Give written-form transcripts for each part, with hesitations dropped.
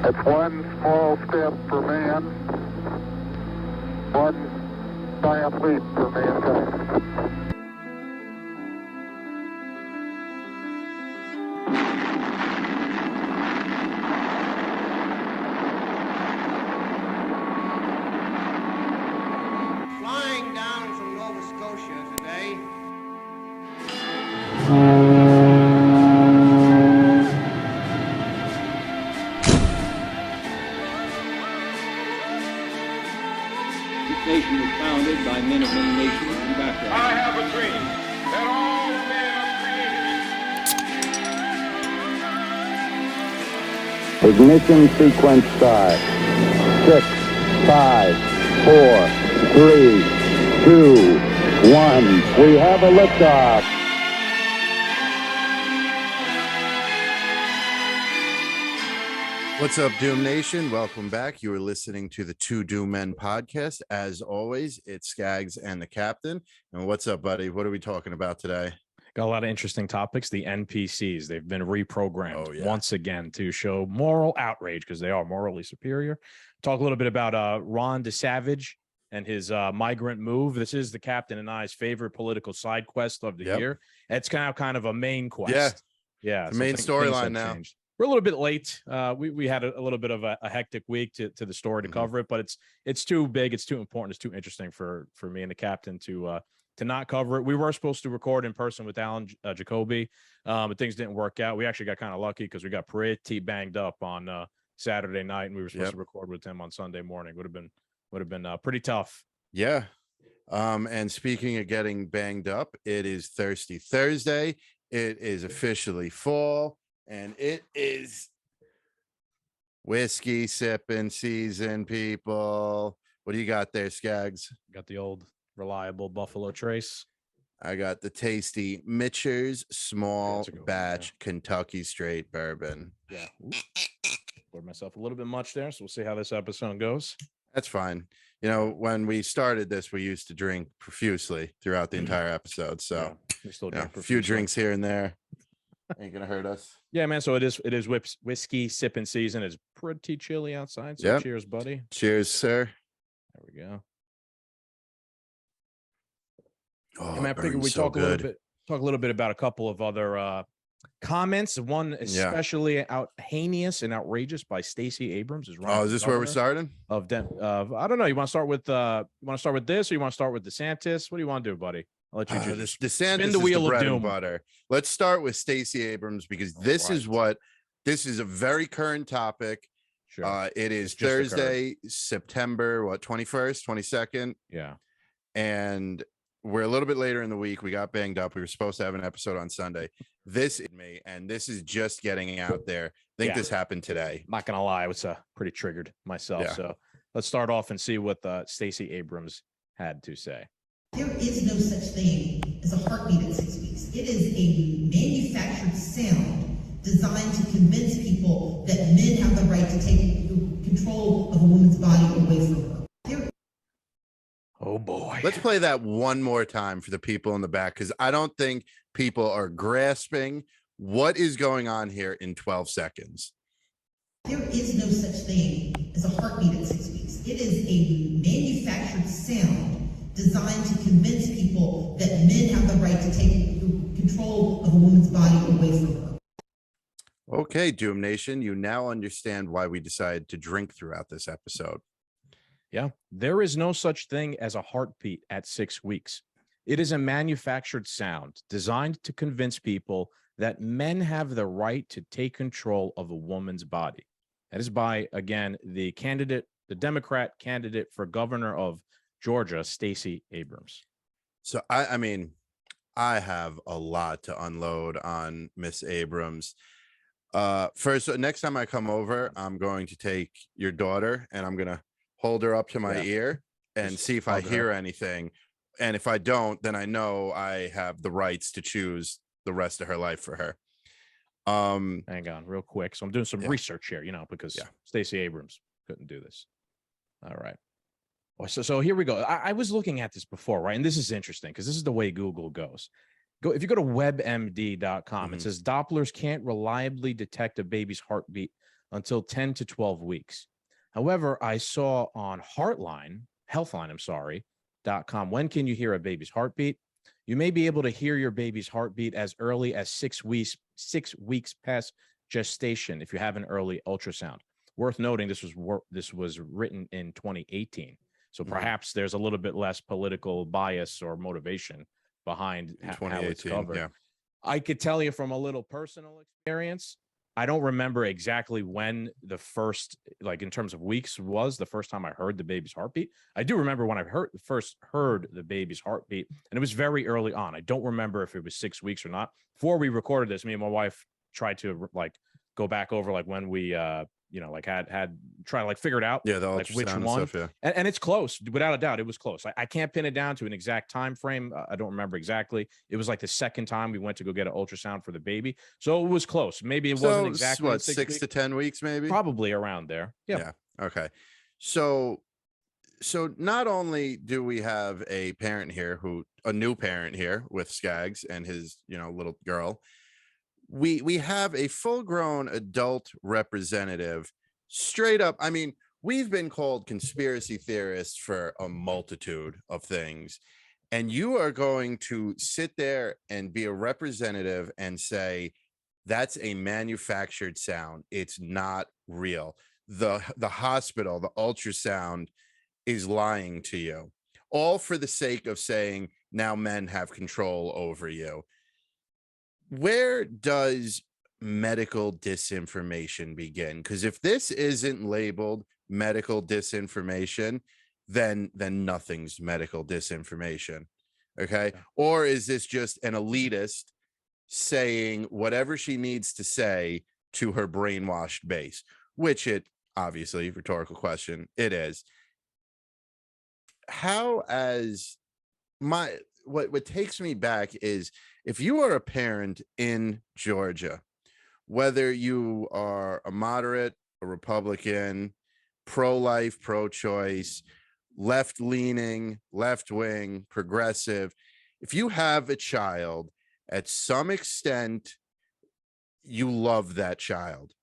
It's one small step for man, one giant leap for mankind. Flying down from Nova Scotia today. This nation was founded by men of many nations and backgrounds. I have a dream that all men are created equal. Ignition sequence start. 6, 5, 4, 3, 2, 1. We have a liftoff. What's up, Doom Nation? Welcome back. You are listening to the Two Doom Men podcast. As always, it's Skaggs and the Captain. And what's up, buddy? What are we talking about today? Got a lot of interesting topics. The NPCs, they've been reprogrammed once again to show moral outrage because they are morally superior. Talk a little bit about Ron DeSavage and his migrant move. This is the Captain and I's favorite political side quest of the year. It's kind of a main quest. Yeah. The main storyline now. Changed. We're a little bit late. We had a little bit of a hectic week to the story to cover it, but it's too big, it's too important, it's too interesting for me and the Captain to not cover it. We were supposed to record in person with Alan Jacoby, but things didn't work out. We actually got kind of lucky because we got pretty banged up on Saturday night, and we were supposed to record with him on Sunday morning. Would have been pretty tough. Yeah. And speaking of getting banged up, it is Thirsty Thursday. It is officially fall, and it is whiskey sipping season, people. What do you got there, Skaggs? Got the old reliable Buffalo Trace. I got the tasty Mitchell's small batch Kentucky straight bourbon. Yeah. Poured myself a little bit much there, so we'll see how this episode goes. That's fine. You know, when we started this, we used to drink profusely throughout the entire episode. So we still drink a few drinks here and there. Ain't gonna hurt us. Yeah, man. So it is whiskey sipping season. It's pretty chilly outside. So cheers, buddy. Cheers, sir. There we go. Oh, man, I figured we talk a little bit about a couple of other comments. One especially heinous and outrageous by Stacy Abrams is is this where we're starting? I don't know. You want to start with this, or you want to start with DeSantis? What do you want to do, buddy? I'll let you DeSantis spin the wheel of doom. Butter. Let's start with Stacy Abrams because this is a very current topic. Sure. It is Thursday, September 21st, 22nd. Yeah. And we're a little bit later in the week. We got banged up. We were supposed to have an episode on Sunday. This is just getting out there. I think this happened today. I'm not gonna lie, I was pretty triggered myself. Yeah. So let's start off and see what Stacy Abrams had to say. There is no such thing as a heartbeat at 6 weeks. It is a manufactured sound designed to convince people that men have the right to take control of a woman's body away from her. Oh boy. Let's play that one more time for the people in the back, because I don't think people are grasping what is going on here in 12 seconds. There is no such thing as a heartbeat at 6 weeks. It is a manufactured sound designed to convince people that men have the right to take control of a woman's body away from her. Okay, Doom Nation, you now understand why we decided to drink throughout this episode. Yeah, there is no such thing as a heartbeat at 6 weeks. It is a manufactured sound designed to convince people that men have the right to take control of a woman's body. That is by, again, the Democrat candidate for governor of Georgia, Stacy Abrams. So, I mean, I have a lot to unload on Miss Abrams. First, next time I come over, I'm going to take your daughter and I'm going to hold her up to my ear and see if I hear anything. And if I don't, then I know I have the rights to choose the rest of her life for her. Hang on real quick. So I'm doing some research here, because Stacy Abrams couldn't do this. All right. So here we go. I was looking at this before, right? And this is interesting because this is the way Google goes. If you go to webmd.com, it says Dopplers can't reliably detect a baby's heartbeat until 10 to 12 weeks. However, I saw on Healthline, when can you hear a baby's heartbeat? You may be able to hear your baby's heartbeat as early as 6 weeks past gestation if you have an early ultrasound. Worth noting, this was written in 2018. So perhaps there's a little bit less political bias or motivation behind how it's covered. Yeah. I could tell you from a little personal experience, I don't remember exactly when the first, like in terms of weeks, was the first time I heard the baby's heartbeat. I do remember when I first heard the baby's heartbeat, and it was very early on. I don't remember if it was 6 weeks or not. Before we recorded this, me and my wife tried to like go back over like when we like had try to like figure it out. Yeah, the like which ultrasound and one. stuff, yeah. And it's close, without a doubt. It was close. I can't pin it down to an exact time frame. I don't remember exactly. It was like the second time we went to go get an ultrasound for the baby, so it was close. Maybe it wasn't exactly what, 6 to 10 weeks, maybe. Probably around there. Yeah. Okay. So not only do we have a new parent here with Skaggs and his little girl, we have a full-grown adult representative. Straight up, I mean, we've been called conspiracy theorists for a multitude of things, and you are going to sit there and be a representative and say that's a manufactured sound. It's not real. The hospital, the ultrasound is lying to you, all for the sake of saying now men have control over you. Where does medical disinformation begin? Because if this isn't labeled medical disinformation, then nothing's medical disinformation. Okay. Yeah. Or is this just an elitist saying whatever she needs to say to her brainwashed base, which it obviously, rhetorical question, it is. What takes me back is, if you are a parent in Georgia, whether you are a moderate, a Republican, pro-life, pro-choice, left-leaning, left-wing, progressive, if you have a child, at some extent, you love that child.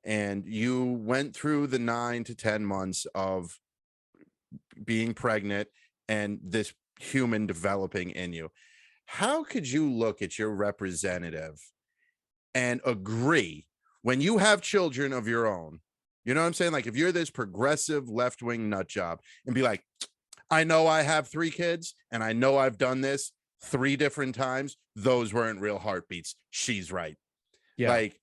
And you went through the 9 to 10 months of being pregnant and this human developing in you. How could you look at your representative and agree when you have children of your own? You know what I'm saying? Like, if you're this progressive left-wing nut job and be like, I know I have 3 kids and I know I've done this 3 different times. Those weren't real heartbeats. She's right. Yeah. Like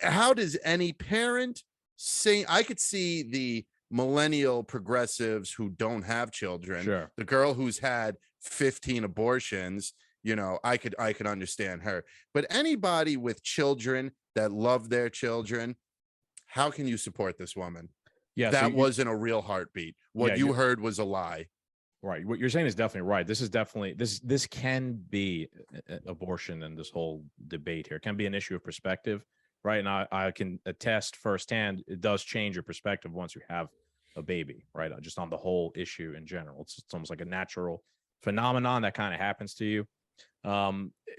how does any parent say? I could see the millennial progressives who don't have children. Sure. The girl who's had 15 abortions, I could understand her. But anybody with children that love their children, how can you support this woman? Yeah, that wasn't a real heartbeat. What you heard was a lie. Right. What you're saying is definitely right. This is definitely this can be abortion, and this whole debate here can be an issue of perspective. Right. And I can attest firsthand, it does change your perspective once you have a baby, right? Just on the whole issue in general. It's almost like a natural phenomenon that kind of happens to you.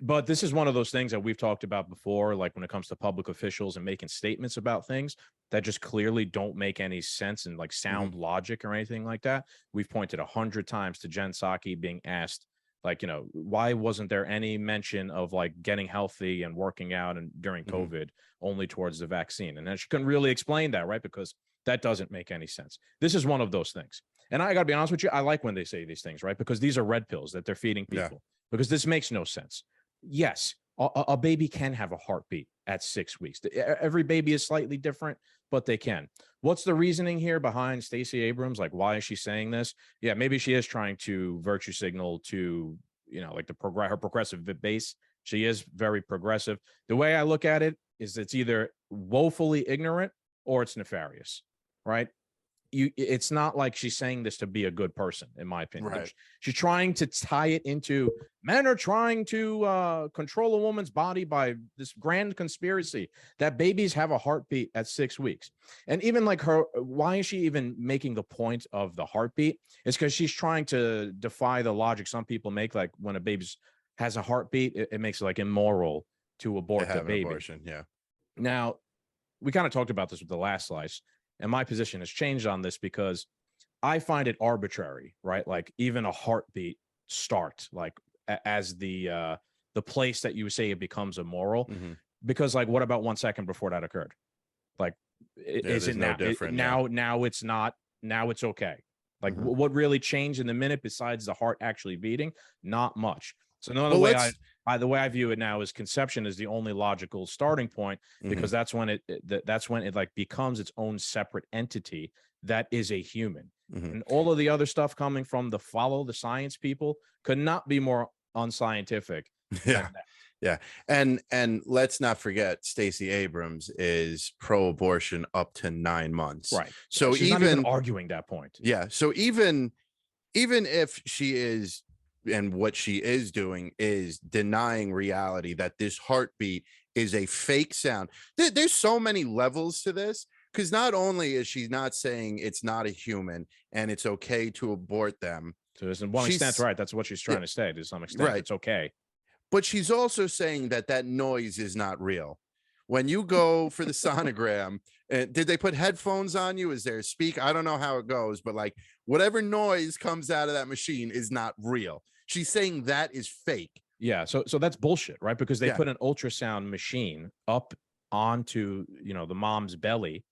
But this is one of those things that we've talked about before, like when it comes to public officials and making statements about things that just clearly don't make any sense and like sound logic or anything like that. We've pointed 100 times to Jen Psaki being asked, like, why wasn't there any mention of like getting healthy and working out and during COVID only towards the vaccine? And then she couldn't really explain that, right? Because that doesn't make any sense. This is one of those things. And I got to be honest with you, I like when they say these things, right? Because these are red pills that they're feeding people, because this makes no sense. Yes, a baby can have a heartbeat at 6 weeks. Every baby is slightly different, but they can. What's the reasoning here behind Stacy Abrams? Like, why is she saying this? Yeah, maybe she is trying to virtue signal to, like her progressive base. She is very progressive. The way I look at it is it's either woefully ignorant or it's nefarious, right? It's not like she's saying this to be a good person, in my opinion. Right. She's trying to tie it into men are trying to control a woman's body by this grand conspiracy that babies have a heartbeat at 6 weeks. And even like why is she even making the point of the heartbeat? It's because she's trying to defy the logic some people make, like when a baby has a heartbeat, it makes it like immoral to abort the baby. Abortion, yeah. Now, we kind of talked about this with the last slice, and my position has changed on this because I find it arbitrary, right? Like even a heartbeat start, like as the place that you say it becomes immoral, because like what about 1 second before that occurred? Like is it now different now it's not, now it's okay. Like what really changed in the minute besides the heart actually beating? Not much. So the way I view it now is conception is the only logical starting point, because that's when it like becomes its own separate entity that is a human. And all of the other stuff coming from the follow the science people could not be more unscientific. Yeah. And let's not forget Stacy Abrams is pro-abortion up to 9 months. Right. So she's not even arguing that point. Yeah. So even if she is, and what she is doing is denying reality, that this heartbeat is a fake sound. There's so many levels to this, because not only is she not saying it's not a human and it's okay to abort them. To one extent, right. That's what she's trying to say to some extent. Right. It's okay. But she's also saying that noise is not real. When you go for the sonogram, did they put headphones on you? Is there a speak? I don't know how it goes, but like whatever noise comes out of that machine is not real. She's saying that is fake. Yeah. So that's bullshit, right? Because they put an ultrasound machine up onto, the mom's belly,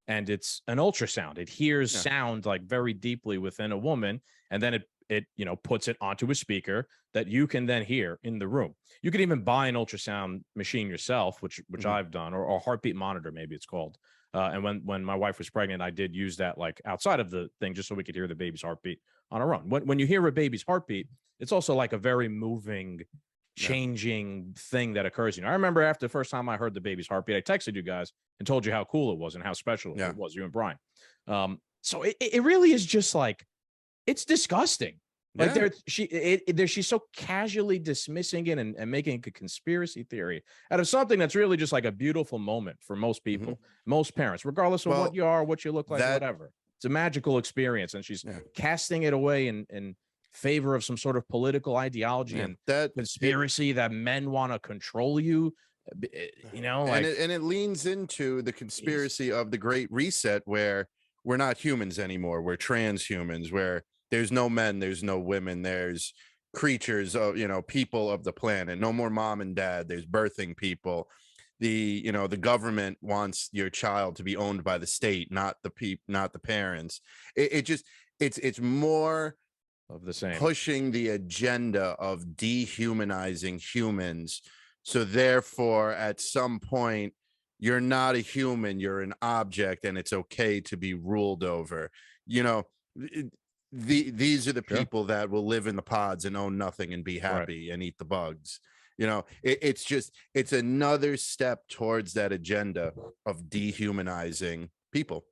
and it's an ultrasound. It hears sound like very deeply within a woman, and then it puts it onto a speaker that you can then hear in the room. You can even buy an ultrasound machine yourself, which I've done, or heartbeat monitor, maybe it's called. And when my wife was pregnant, I did use that like outside of the thing, just so we could hear the baby's heartbeat on our own. When you hear a baby's heartbeat, it's also like a very moving, changing thing that occurs. I remember after the first time I heard the baby's heartbeat, I texted you guys and told you how cool it was and how special it was, you and Brian. So it really is just like, it's disgusting. Like she's so casually dismissing it and making a conspiracy theory out of something that's really just like a beautiful moment for most people, most parents, regardless of what you are, what you look like, whatever. It's a magical experience, and she's casting it away in favor of some sort of political ideology and that conspiracy that men want to control you. Like, and it leans into the conspiracy of the Great Reset, where we're not humans anymore. We're transhumans, where there's no men, there's no women, there's creatures of, people of the planet. No more mom and dad. There's birthing people. The government wants your child to be owned by the state, not the parents. It's more of the same, pushing the agenda of dehumanizing humans. So therefore, at some point, you're not a human, you're an object, and it's okay to be ruled over. These are the people that will live in the pods and own nothing and be happy and eat the bugs. It's another step towards that agenda of dehumanizing people.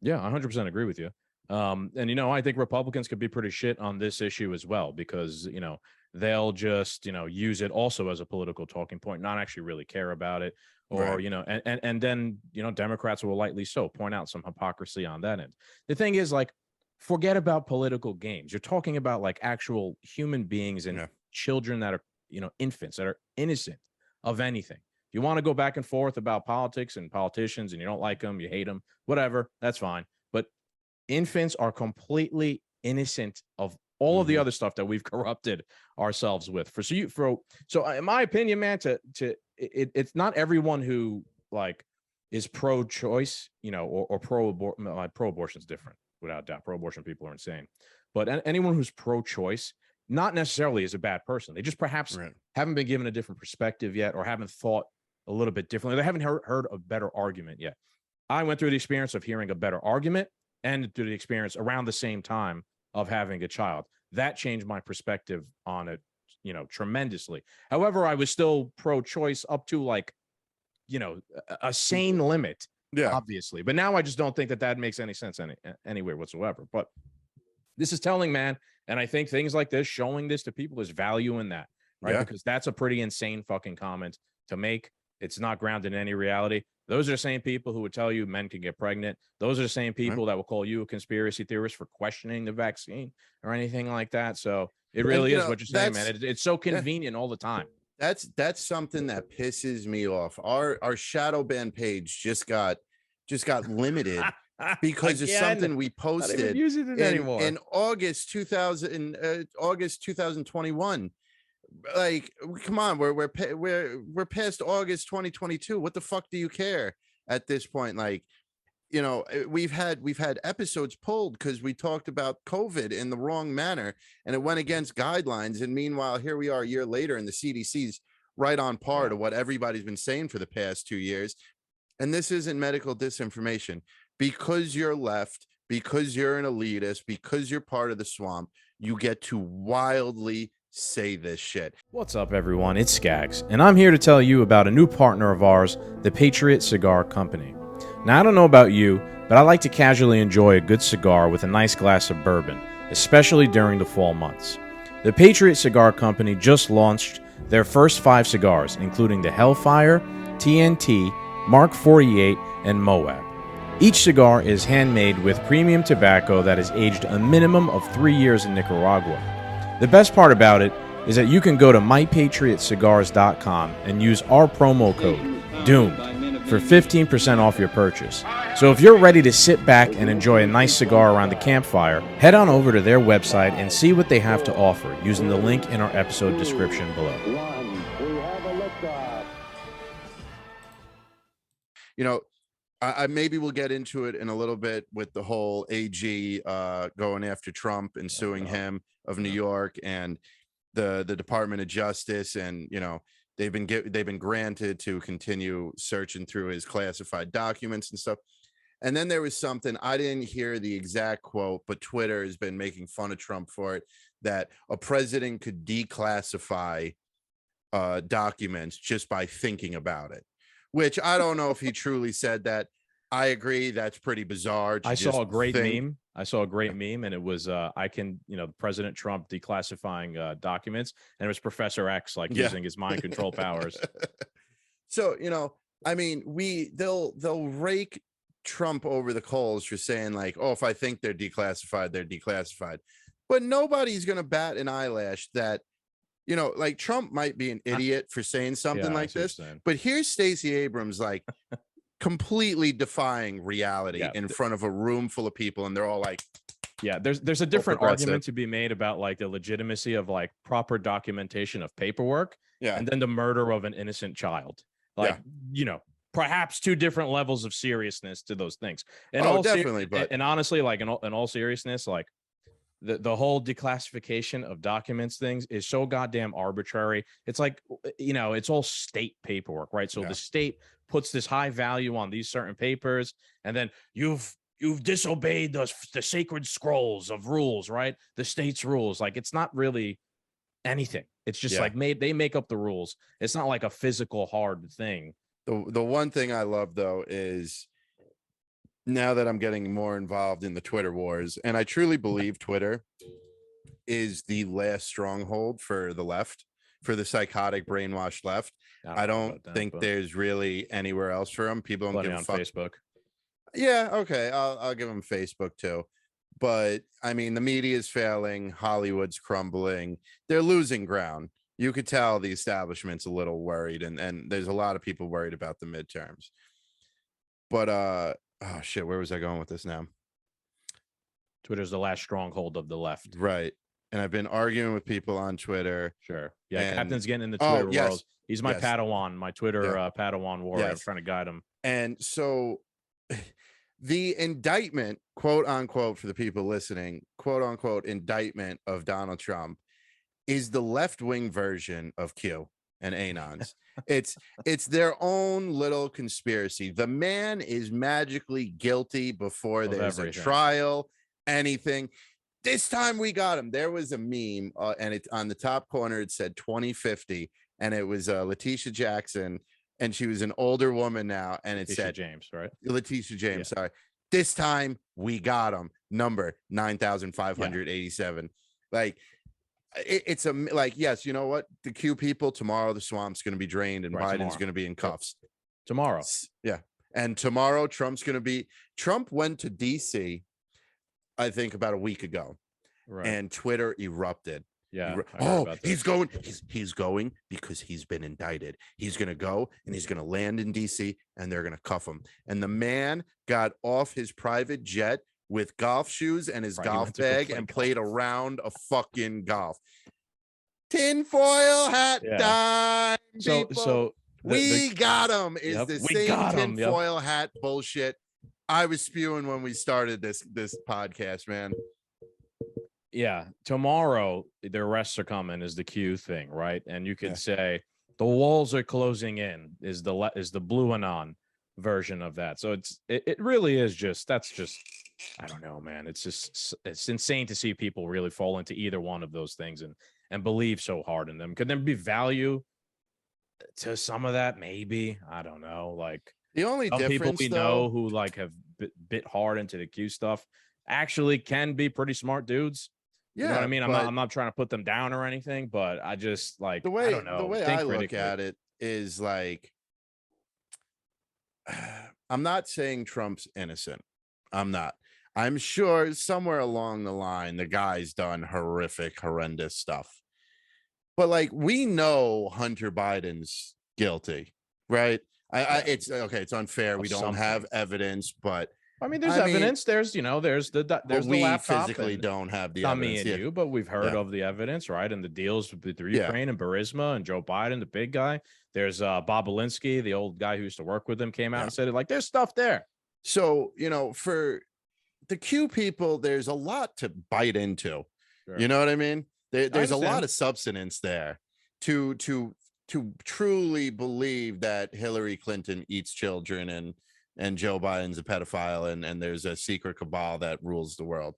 Yeah, 100% agree with you. And I think Republicans could be pretty shit on this issue as well, because they'll just use it also as a political talking point, not actually really care about it, or and then Democrats will lightly so point out some hypocrisy on that end. The thing is, like, forget about political games. You're talking about like actual human beings and children that are infants that are innocent of anything. If you want to go back and forth about politics and politicians and you don't like them, you hate them, whatever, that's fine. But infants are completely innocent of all of the other stuff that we've corrupted ourselves with. So in my opinion, man, it's not everyone who like is pro-choice, or pro-abortion. Pro-abortion is different, without doubt. Pro-abortion people are insane, but anyone who's pro-choice, not necessarily is a bad person. They just perhaps haven't been given a different perspective yet, or haven't thought a little bit differently. They haven't heard a better argument yet. I went through the experience of hearing a better argument and through the experience around the same time of having a child. That changed my perspective on it, tremendously. However, I was still pro-choice up to like, a sane limit, obviously. But now I just don't think that makes any sense anywhere whatsoever. But this is telling, man. And I think things like this, showing this to people, is value in that, right? Because that's a pretty insane fucking comment to make. It's not grounded in any reality. Those are the same people who would tell you men can get pregnant. Those are the same people that will call you a conspiracy theorist for questioning the vaccine or anything like that. So it really is what you're saying, man. It's so convenient all the time. That's something that pisses me off. Our shadow ban page just got limited because of something we posted using it anymore. in August 2021. Like, come on, we're past August 2022. What the fuck do you care at this point? Like, you know, we've had episodes pulled because we talked about COVID in the wrong manner and it went against guidelines. And meanwhile, here we are a year later and the CDC's right on par to what everybody's been saying for the past 2 years. And this isn't medical disinformation. Because you're left, because you're an elitist, because you're part of the swamp, you get to wildly say this shit. What's up, everyone? It's Skaggs, and I'm here to tell you about a new partner of ours, the Patriot Cigar Company. Now, I don't know about you, but I like to casually enjoy a good cigar with a nice glass of bourbon, especially during the fall months. The Patriot Cigar Company just launched their first 5 cigars, including the Hellfire, TNT, Mark 48, and Moab. Each cigar is handmade with premium tobacco that is aged a minimum of 3 years in Nicaragua. The best part about it is that you can go to mypatriotcigars.com and use our promo code DOOMED for 15% off your purchase. So if you're ready to sit back and enjoy a nice cigar around the campfire, head on over to their website and see what they have to offer using the link in our episode description below. We have a liftoff. You know, I maybe we'll get into it in a little bit with the whole AG going after Trump and suing him of New York and the Department of Justice, and you know they've been granted to continue searching through his classified documents and stuff. And then there was something, I didn't hear the exact quote, but Twitter has been making fun of Trump for it, that a president could declassify documents just by thinking about it. Which I don't know if he truly said that. I agree. That's pretty bizarre. I saw a great meme. And it was President Trump declassifying documents, and it was Professor X using his mind control powers. So, you know, I mean, they'll rake Trump over the coals for saying like, oh, if I think they're declassified, they're declassified. But nobody's gonna bat an eyelash that, you know, like Trump might be an idiot for saying something like this, but here's Stacy Abrams like completely defying reality in front of a room full of people, and they're all like, there's a different argument to be made about like the legitimacy of like proper documentation of paperwork, and then the murder of an innocent child. Like, you know, perhaps 2 different levels of seriousness to those things. And definitely, but and honestly, like in all seriousness, like the whole declassification of documents things is so goddamn arbitrary. It's like, you know, it's all state paperwork, right? So the state puts this high value on these certain papers, and then you've disobeyed the sacred scrolls of rules, right? The state's rules. Like, it's not really anything. It's just like they make up the rules. It's not like a physical hard thing. The one thing I love though is, now that I'm getting more involved in the Twitter wars, and I truly believe Twitter is the last stronghold for the left, for the psychotic, brainwashed left. I don't think there's really anywhere else for them. People don't give a fuck. Facebook. Yeah, okay, I'll give them Facebook too. But I mean, the media is failing. Hollywood's crumbling. They're losing ground. You could tell the establishment's a little worried, and there's a lot of people worried about the midterms. But oh shit, where was I going with this now? Twitter's the last stronghold of the left. Right. And I've been arguing with people on Twitter. Sure. Yeah, and Captain's getting in the Twitter world. He's my Padawan, my Twitter Padawan warrior. I'm trying to guide him. And so the indictment, quote unquote, for the people listening, quote unquote, indictment of Donald Trump is the left-wing version of Q and Anons. It's their own little conspiracy. The man is magically guilty before there's a trial, anything. This time we got him. There was a meme, and it on the top corner it said 2050, and it was Letitia Jackson, and she was an older woman now, and it said James, right? Letitia James, sorry. This time we got him. Number 9,587. Like, it's a like, yes, you know what? The Q people, tomorrow the swamp's going to be drained and Biden's going to be in cuffs. Tomorrow. Yeah. And tomorrow Trump went to DC, I think about a week ago, and Twitter erupted. Yeah. I heard Oh, about this. he's going. He's going because he's been indicted. He's gonna go and he's gonna land in DC and they're gonna cuff him. And the man got off his private jet with golf shoes and his Right, he golf went to go bag play and golf. played a round of fucking golf. Tinfoil hat Yeah. time. People. So we got him. Is Yep, the we same got 'em, yep. tinfoil hat bullshit I was spewing when we started this podcast, man. yeah, tomorrow the arrests are coming is the Q thing, right? And you could Yeah. say the walls are closing in is the Blue Anon version of that. So it really is just I don't know, man. It's insane to see people really fall into either one of those things and believe so hard in them. Could there be value to some of that? Maybe. I don't know. Like The only some people difference, we though, know who like have bit hard into the Q stuff actually can be pretty smart dudes. You know what I mean? I'm not trying to put them down or anything, but I just like the way I don't know. the way think I look critically. at it is like I'm not saying Trump's innocent. I'm not. I'm sure somewhere along the line the guy's done horrendous stuff. But like we know Hunter Biden's guilty, right? It's okay, it's unfair. We don't have evidence, but I mean, there's evidence. There's there's the we laptop. physically don't have the Not evidence. me and you, but we've heard Yeah. of the evidence, right? And the deals with Yeah. Ukraine and Burisma and Joe Biden, the big guy. There's Bob Alinsky, the old guy who used to work with him, came out and said it. Like, there's stuff there. So, for the Q people, there's a lot to bite into. Sure. You know what I mean? There's a lot understand. of substance there to truly believe that Hillary Clinton eats children and Joe Biden's a pedophile and there's a secret cabal that rules the world.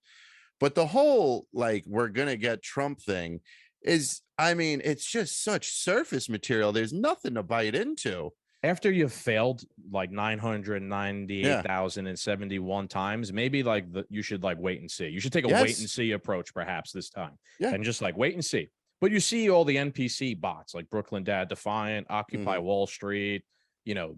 But the whole like we're gonna get Trump thing is, I mean, it's just such surface material. There's nothing to bite into. After you've failed like 998,071 times, maybe like you should like wait and see. You should take a wait and see approach perhaps this time. Yeah. And just like wait and see. But you see all the NPC bots like Brooklyn Dad Defiant, Occupy Wall Street,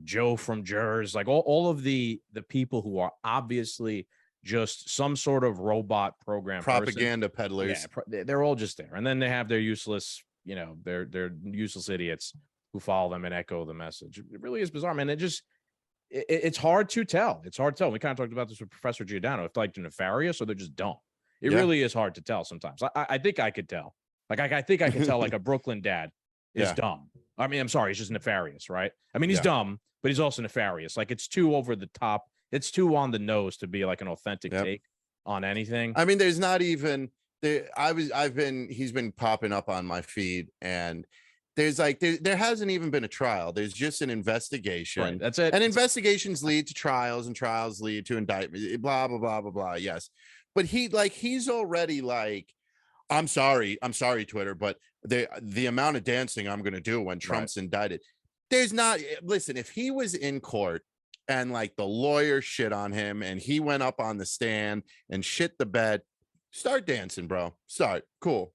Joe from Jers, like all of the people who are obviously just some sort of robot program Propaganda peddlers. Yeah, they're all just there. And then they have their useless, they're useless idiots who follow them and echo the message. It really is bizarre, man. It's hard to tell. It's hard to tell. We kind of talked about this with Professor Giordano. If like they're nefarious or they're just dumb. It really is hard to tell sometimes. I think I could tell. Like I think I could tell like a Brooklyn dad is dumb. I mean, I'm sorry, he's just nefarious, right? I mean, he's dumb, but he's also nefarious. Like it's too over the top. It's too on the nose to be like an authentic take on anything. I mean, there's not even there. He's been popping up on my feed, and there's like there hasn't even been a trial. There's just an investigation. Right, that's it. And investigations lead to trials, and trials lead to indictment. Blah blah blah blah blah. Yes, but he's already like, I'm sorry, Twitter, but the amount of dancing I'm going to do when Trump's indicted, there's not. Listen, if he was in court and like the lawyer shit on him and he went up on the stand and shit the bed, start dancing, bro. Start. Cool.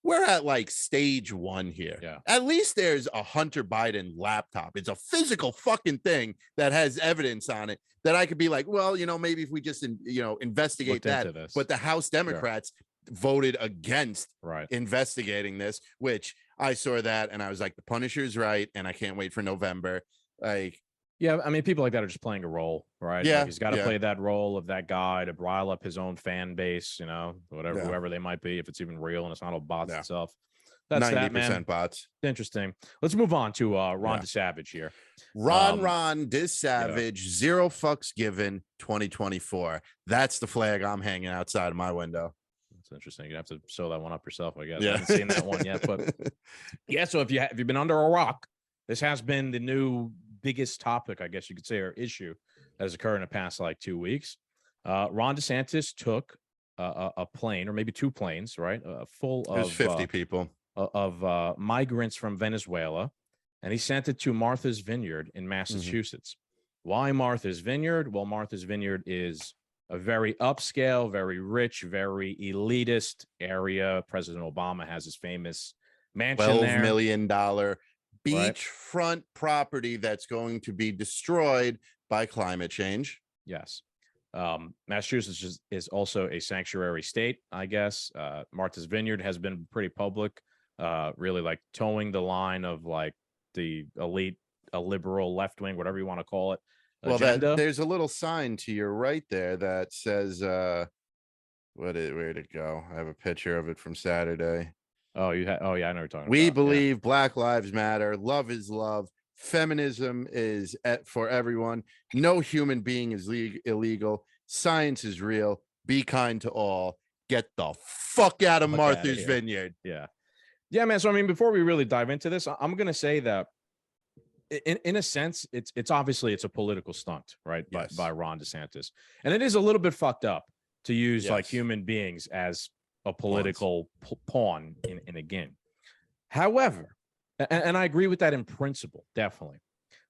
We're at like stage 1 here. Yeah. At least there's a Hunter Biden laptop. It's a physical fucking thing that has evidence on it that I could be like, well, maybe if we just, investigate that. But the House Democrats voted against investigating this, which I saw that and I was like, the Punisher's right. And I can't wait for November. Like, yeah, I mean, people like that are just playing a role, right? Yeah, like he's got to play that role of that guy to rile up his own fan base, whoever they might be, if it's even real and it's not all bots itself. That's 90% that, man. Bots. Interesting. Let's move on to Ron DeSavage here. Ron DeSavage, zero fucks given 2024. That's the flag I'm hanging outside of my window. That's interesting. You have to sew that one up yourself, I guess. Yeah. I haven't seen that one yet, but yeah. So if you've been under a rock, this has been the new biggest topic, I guess you could say, or issue that has occurred in the past like 2 weeks. Ron DeSantis took a plane, or maybe 2 planes, right, full of 50 people of migrants from Venezuela, and he sent it to Martha's Vineyard in Massachusetts. Why Martha's Vineyard? Well, Martha's Vineyard is a very upscale, very rich, very elitist area. President Obama has his famous mansion $12 there. million beachfront property that's going to be destroyed by climate change. Yes. Massachusetts is also a sanctuary state, I guess. Martha's Vineyard has been pretty public, really like towing the line of like the elite, a liberal left wing, whatever you want to call it. Well, Agenda. there's a little sign to your right there that says, where'd it go? I have a picture of it from Saturday. Oh, yeah, I know what you're talking We about. believe Black Lives Matter. Love is love. Feminism is for everyone. No human being is illegal. Science is real. Be kind to all. Get the fuck out of Martha's Vineyard. Yeah. Yeah, man. So, I mean, before we really dive into this, I'm going to say that in a sense, it's obviously it's a political stunt, right? Yes. By Ron DeSantis. And it is a little bit fucked up to use like Yes. human beings as a political pawn in a game. However, and I agree with that in principle, definitely.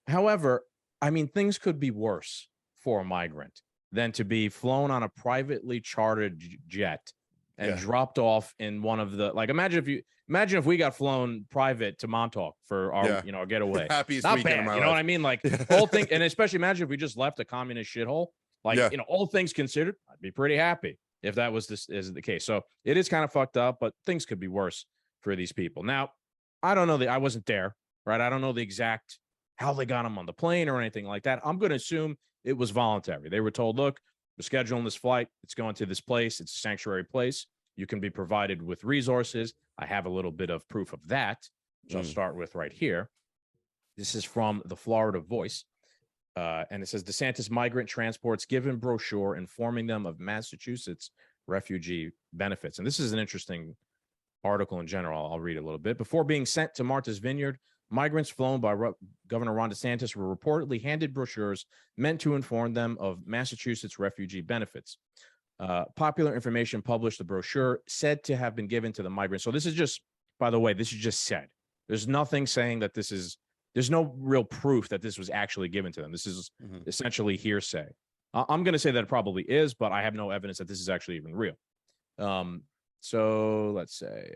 However, I mean, things could be worse for a migrant than to be flown on a privately chartered jet and dropped off in one of the, like, imagine if we got flown private to Montauk for our, our getaway. Happiest Not weekend bad, of my you know life. what I mean? Like whole thing, and especially imagine if we just left a communist shithole. Like, all things considered, I'd be pretty happy if that was the case. So it is kind of fucked up, but things could be worse for these people. Now, I don't know I wasn't there, right? I don't know the exact how they got them on the plane or anything like that. I'm going to assume it was voluntary. They were told, look, we're scheduling this flight. It's going to this place. It's a sanctuary place. You can be provided with resources. I have a little bit of proof of that, which I'll start with right here. This is from the Florida Voice. And it says DeSantis migrant transports given brochure informing them of Massachusetts refugee benefits. And this is an interesting article in general. I'll read a little bit. Before being sent to Martha's Vineyard, migrants flown by Governor Ron DeSantis were reportedly handed brochures meant to inform them of Massachusetts refugee benefits. Popular information published the brochure said to have been given to the migrants. So this is just, by the way, this is just said. There's nothing saying that there's no real proof that this was actually given to them. This is essentially hearsay. I'm going to say that it probably is, but I have no evidence that this is actually even real. So let's say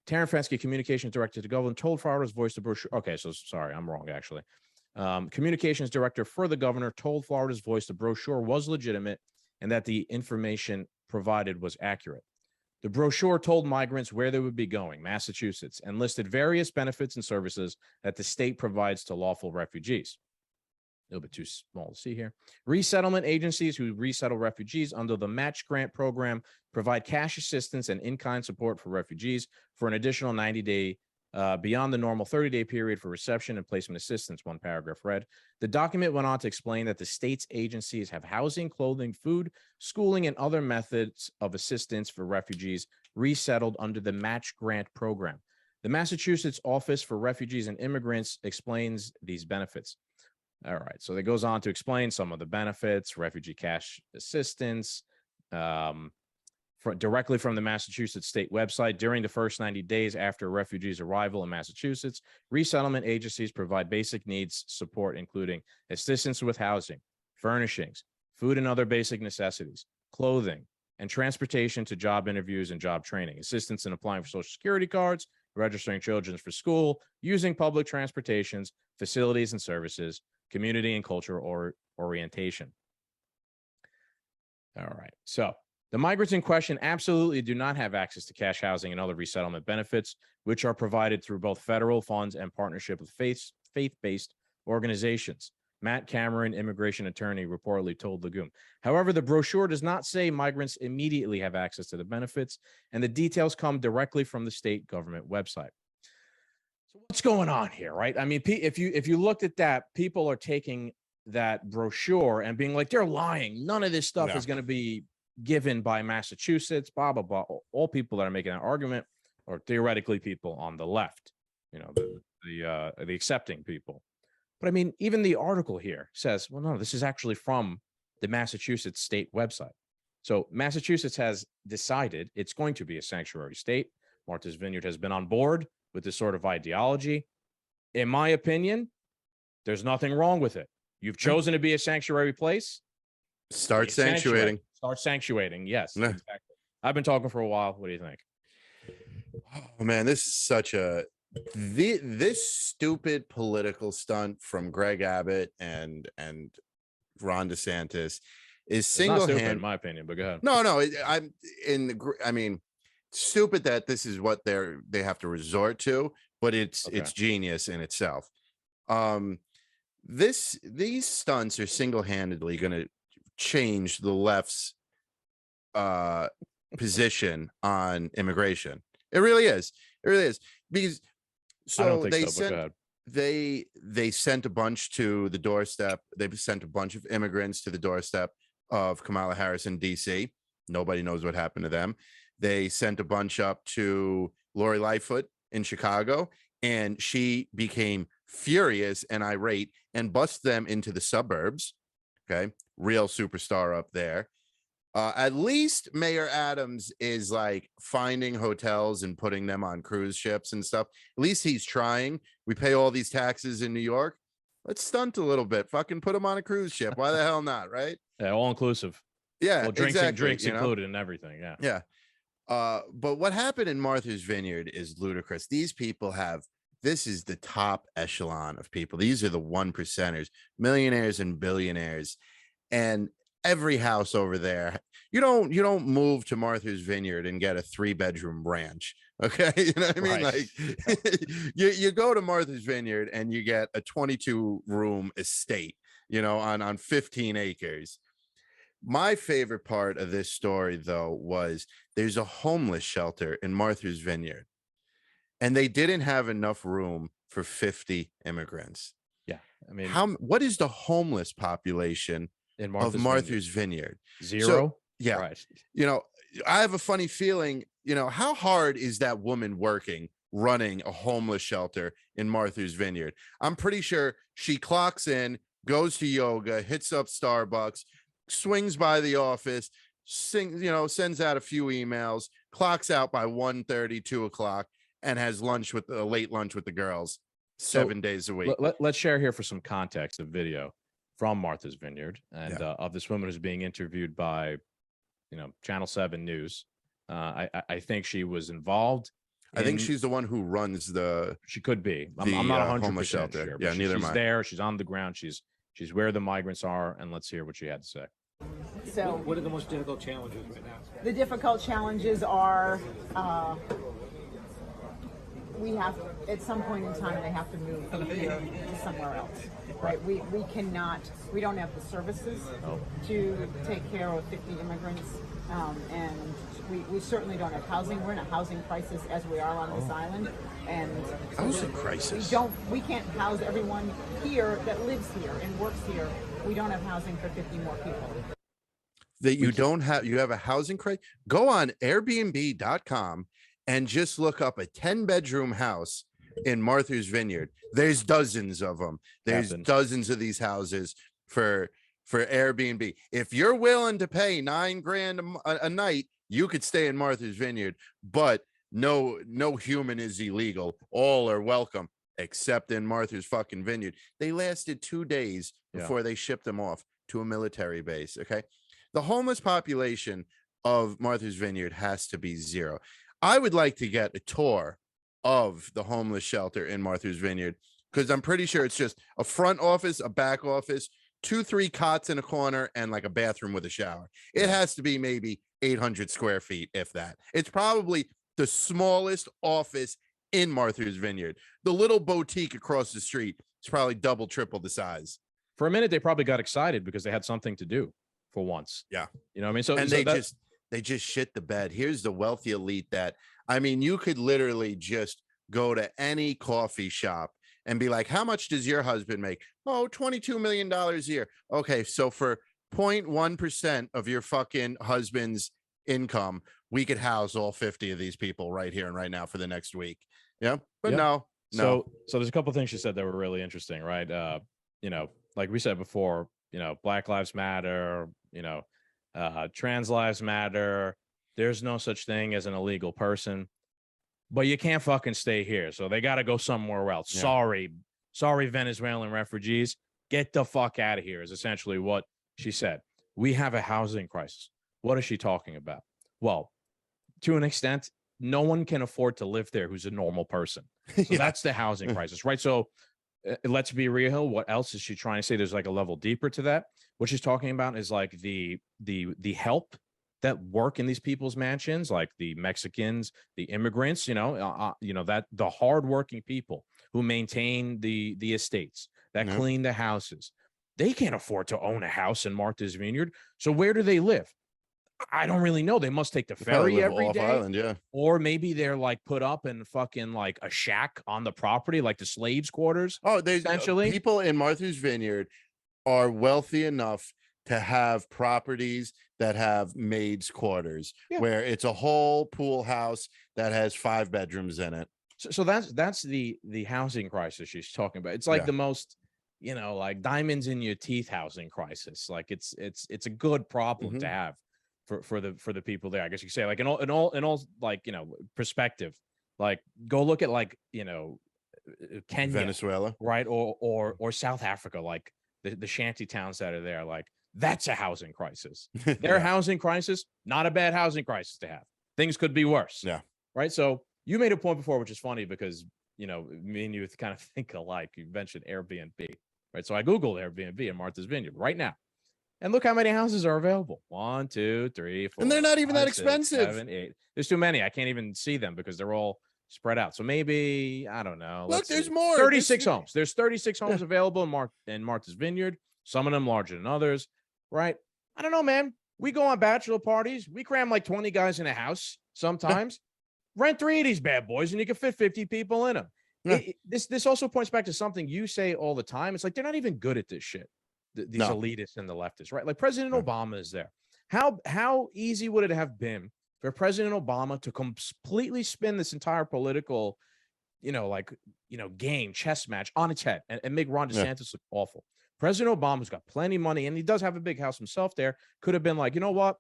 Taryn Fensky, communications director to governor, told Florida's Voice the brochure. Okay, so sorry, I'm wrong, actually. Communications director for the governor told Florida's Voice the brochure was legitimate and that the information provided was accurate. The brochure told migrants where they would be going, Massachusetts, and listed various benefits and services that the state provides to lawful refugees. A little bit too small to see here. Resettlement agencies who resettle refugees under the Match Grant Program provide cash assistance and in-kind support for refugees for an additional 90-day beyond the normal 30-day period for reception and placement assistance, one paragraph read. The document went on to explain that the state's agencies have housing, clothing, food, schooling, and other methods of assistance for refugees resettled under the Match Grant Program. The Massachusetts Office for Refugees and Immigrants explains these benefits. All right, so it goes on to explain some of the benefits, refugee cash assistance, directly from the Massachusetts state website. During the first 90 days after a refugee's arrival in Massachusetts, resettlement agencies provide basic needs support, including assistance with housing, furnishings, food and other basic necessities, clothing, and transportation to job interviews and job training, assistance in applying for Social Security cards, registering children for school, using public transportations, facilities and services, community and cultural orientation. All right, so the migrants in question absolutely do not have access to cash housing and other resettlement benefits, which are provided through both federal funds and partnership with faith-based organizations. Matt Cameron, immigration attorney, reportedly told Legume. However, the brochure does not say migrants immediately have access to the benefits, and the details come directly from the state government website. So what's going on here, right? I mean, if you looked at that, people are taking that brochure and being like, they're lying. None of this stuff is going to be given by Massachusetts, blah, blah, blah. All people that are making that argument are theoretically people on the left, the accepting people. But I mean, even the article here says, well, no, this is actually from the Massachusetts state website. So Massachusetts has decided it's going to be a sanctuary state. Martha's Vineyard has been on board with this sort of ideology. In my opinion, there's nothing wrong with it. You've chosen to be a sanctuary place. Start sanctuating. Start sanctuating. Yes, Yeah. exactly. I've been talking for a while. What do you think? Oh man, this is such this stupid political stunt from Greg Abbott and Ron DeSantis is It's not stupid, in single-handed. my opinion, but go ahead. No, I'm in the. I mean, stupid that this is what they have to resort to, but it's genius in itself. These stunts are single-handedly going to change the left's position on immigration. It really is. It really is, because I don't so think they so, but go sent ahead. they sent a bunch to the doorstep. They've sent a bunch of immigrants to the doorstep of Kamala Harris in DC. Nobody knows what happened to them. They sent a bunch up to Lori Lightfoot in Chicago, and she became furious and irate and bussed them into the suburbs. Okay, real superstar up there. At least Mayor Adams is like finding hotels and putting them on cruise ships and stuff. At least he's trying. We pay all these taxes in New York. Let's stunt a little bit. Fucking put them on a cruise ship. Why the hell not? Right? Yeah, all inclusive. Yeah, Well, drinks exactly, included and everything. Yeah. Yeah. But what happened in Martha's Vineyard is ludicrous. These people this is the top echelon of people. These are the 1%ers, millionaires and billionaires. And every house over there, you don't move to Martha's Vineyard and get a 3-bedroom ranch. Okay. You know what I mean? Right. Like you go to Martha's Vineyard and you get a 22-room estate, on 15 acres. My favorite part of this story, though, was there's a homeless shelter in Martha's Vineyard, and they didn't have enough room for 50 immigrants. Yeah. I mean, what is the homeless population in of Martha's Vineyard? 0? So, yeah. Right. I have a funny feeling, how hard is that woman working running a homeless shelter in Martha's Vineyard? I'm pretty sure she clocks in, goes to yoga, hits up Starbucks, swings by the office, sends out a few emails, clocks out by 1:30, 2 o'clock, and has lunch with a late lunch with the girls 7 days a week. Let's share here for some context, a video from Martha's Vineyard and of this woman who's being interviewed by, Channel 7 News. I think she was involved. I think she's the one who runs she could be. I'm not 100% shelter. sure. Yeah, neither am I. She's there. She's on the ground. She's where the migrants are. And let's hear what she had to say. So, what are the most difficult challenges right now? The difficult challenges are we have, at some point in time, they have to move from here to somewhere else, right? We don't have the services to take care of 50 immigrants, and we certainly don't have housing. We're in a housing crisis as we are on this island, and housing crisis. We can't house everyone here that lives here and works here. We don't have housing for 50 more people. That you have a housing crisis? Go on Airbnb.com and just look up a 10-bedroom house in Martha's Vineyard. There's dozens of them. There's dozens of these houses for Airbnb. If you're willing to pay $9,000 a night, you could stay in Martha's Vineyard, but no human is illegal. All are welcome, except in Martha's fucking Vineyard. They lasted 2 days before they shipped them off to a military base. Okay. The homeless population of Martha's Vineyard has to be 0. I would like to get a tour of the homeless shelter in Martha's Vineyard, because I'm pretty sure it's just a front office, a back office, 2-3 cots in a corner, and like a bathroom with a shower. It has to be maybe 800 square feet, if that. It's probably the smallest office in Martha's Vineyard. The little boutique across the street is probably double, triple the size. For a minute, they probably got excited because they had something to do for once. Yeah. You know what I mean? So they just shit the bed. Here's the wealthy elite you could literally just go to any coffee shop and be like, how much does your husband make? Oh, $22 million a year. Okay. So for 0.1% of your fucking husband's income, we could house all 50 of these people right here and right now for the next week. Yeah. But no. So there's a couple of things she said that were really interesting, right? Like we said before, Black Lives Matter, trans lives matter. There's no such thing as an illegal person, but you can't fucking stay here. So they got to go somewhere else. Yeah. Sorry, Venezuelan refugees, get the fuck out of here is essentially what she said. We have a housing crisis. What is she talking about? Well, to an extent, no one can afford to live there who's a normal person. So that's the housing crisis, right? So let's be real. What else is she trying to say? There's like a level deeper to that. What she's talking about is like the help that work in these people's mansions, like the Mexicans, the immigrants, that the hardworking people who maintain the estates, that clean the houses. They can't afford to own a house in Martha's Vineyard. So where do they live? I don't really know. They must take the ferry every day. Island, yeah. Or maybe they're like put up in fucking like a shack on the property, like the slaves' quarters. Oh, there's essentially people in Martha's Vineyard are wealthy enough to have properties that have maids' quarters, where it's a whole pool house that has 5 bedrooms in it. So that's the housing crisis she's talking about. It's like the most, like diamonds in your teeth housing crisis. Like it's a good problem to have for the people there. I guess you could say, like in all like, perspective, like go look at like, Kenya, Venezuela, right? Or South Africa, like the shanty towns that are there. Like that's a housing crisis. Their housing crisis, not a bad housing crisis to have. Things could be worse. Yeah. Right. So you made a point before, which is funny because, me and you kind of think alike. You mentioned Airbnb, right? So I Googled Airbnb in Martha's Vineyard right now. And look how many houses are available. 1, 2, 3, 4. And they're not even 5, that 6, expensive. 7, 8. There's too many. I can't even see them because they're all spread out. So maybe, I don't know. Look, there's more. 36 homes. There's 36 homes available in Martha's Vineyard. Some of them larger than others, right? I don't know, man. We go on bachelor parties. We cram like 20 guys in a house sometimes. Rent 3 of these bad boys and you can fit 50 people in them. This also points back to something you say all the time. It's like they're not even good at this shit. These elitists and the leftists, right? Like President Obama is there. How easy would it have been for President Obama to completely spin this entire political, game, chess match on its head and make Ron DeSantis look awful? President Obama's got plenty of money and he does have a big house himself there. Could have been like, you know what?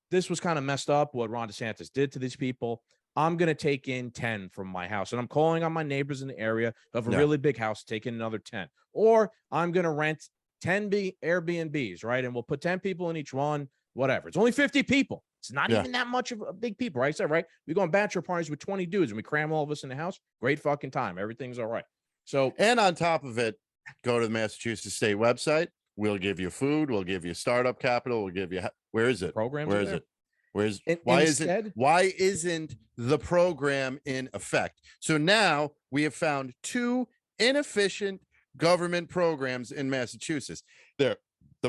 This was kind of messed up what Ron DeSantis did to these people. I'm going to take in 10 from my house and I'm calling on my neighbors in the area who have a really big house, take in another 10. Or I'm going to rent 10 Airbnbs, right? And we'll put 10 people in each one, whatever. It's only 50 people. It's not even that much of a big people, right? So, right? We go on bachelor parties with 20 dudes and we cram all of us in the house. Great fucking time. Everything's all right. So, and on top of it, go to the Massachusetts State website. We'll give you food. We'll give you startup capital. We'll give you, where is it? Programs. Where is it? Why isn't the program in effect? So now we have found 2 inefficient government programs in Massachusetts. The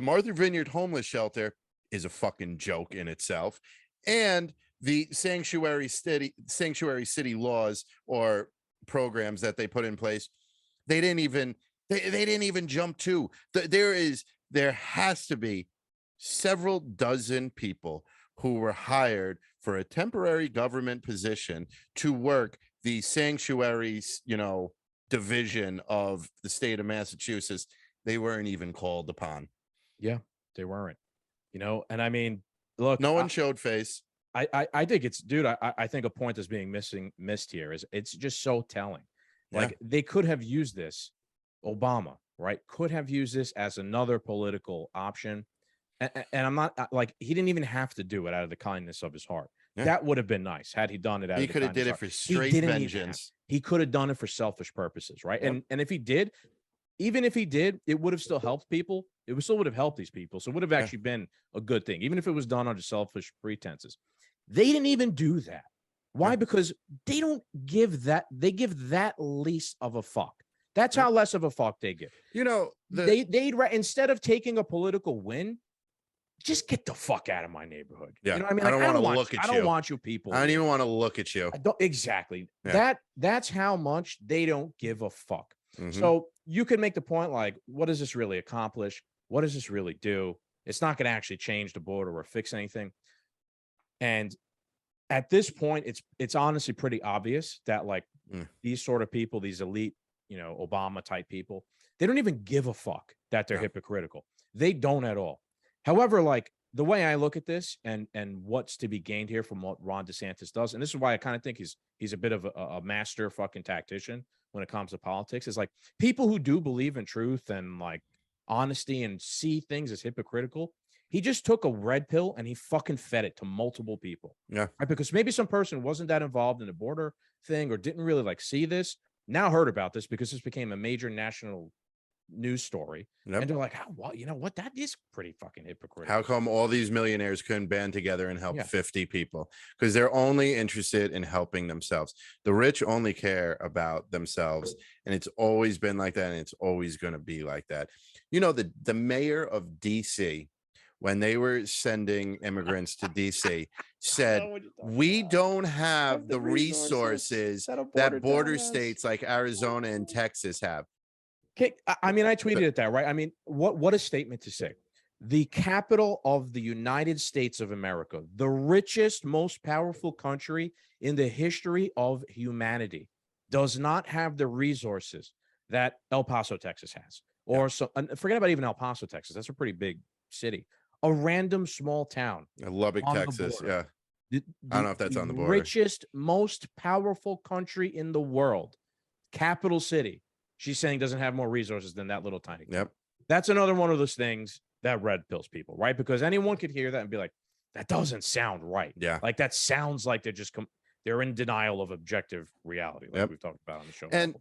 Martha Vineyard homeless shelter is a fucking joke in itself, and the sanctuary city laws or programs that they put in place, they didn't even jump to. There has to be several dozen people who were hired for a temporary government position to work the sanctuaries, division of the state of Massachusetts. They weren't even called upon. Yeah, they weren't, and I mean, look, no one showed face. I think it's, dude, I think a point is being missed here is it's just so telling. Like they could have used this, Obama, right? Could have used this as another political option. And I'm not like, he didn't even have to do it out of the kindness of his heart. That would have been nice had he done it. He could have did it for straight vengeance. He could have done it for selfish purposes, right? And if he did, even if he did, it would have still helped people. It still would have helped these people. So it would have actually been a good thing, even if it was done under selfish pretenses. They didn't even do that. Why? Because they don't give that. They give that least of a fuck. That's how less of a fuck they give. They'd instead of taking a political win, just get the fuck out of my neighborhood. Yeah. You know what I mean? I don't want to look at you. I don't want you people. I don't even want to look at you. Exactly. Yeah. That's how much they don't give a fuck. So you can make the point like, what does this really accomplish? What does this really do? It's not going to actually change the border or fix anything. And at this point, it's honestly pretty obvious that like these sort of people, these elite, Obama type people, they don't even give a fuck that they're hypocritical. They don't at all. However, like the way I look at this and what's to be gained here from what Ron DeSantis does, and this is why I kind of think he's a bit of a master fucking tactician when it comes to politics, is like people who do believe in truth and like honesty and see things as hypocritical. He just took a red pill and he fucking fed it to multiple people. Yeah. Right? Because maybe some person wasn't that involved in the border thing or didn't really like see this, now heard about this because this became a major national news story. Yep. And they're like, how, well, you know what? That is pretty fucking hypocritical. How come all these millionaires couldn't band together and help Yeah. 50 people? Because they're only interested in helping themselves. The rich only care about themselves. And it's always been like that. And it's always going to be like that. You know, the mayor of DC, when they were sending immigrants to DC, said, we don't have the resources that border states like Arizona and Texas have. Okay, I mean, I tweeted at that, right? I mean, what a statement to say. The capital of the United States of America, the richest, most powerful country in the history of humanity, does not have the resources that El Paso, Texas has. Or so, forget about even El Paso, Texas. That's a pretty big city. A random small town. Lubbock, Texas. Yeah. I don't know if that's on the border. Richest, most powerful country in the world, capital city. She's saying doesn't have more resources than that little tiny. Yep. That's another one of those things that red pills people, right? Because anyone could hear that and be like, that doesn't sound right. Yeah. Like that sounds like they're just they're in denial of objective reality, like we've talked about on the show. And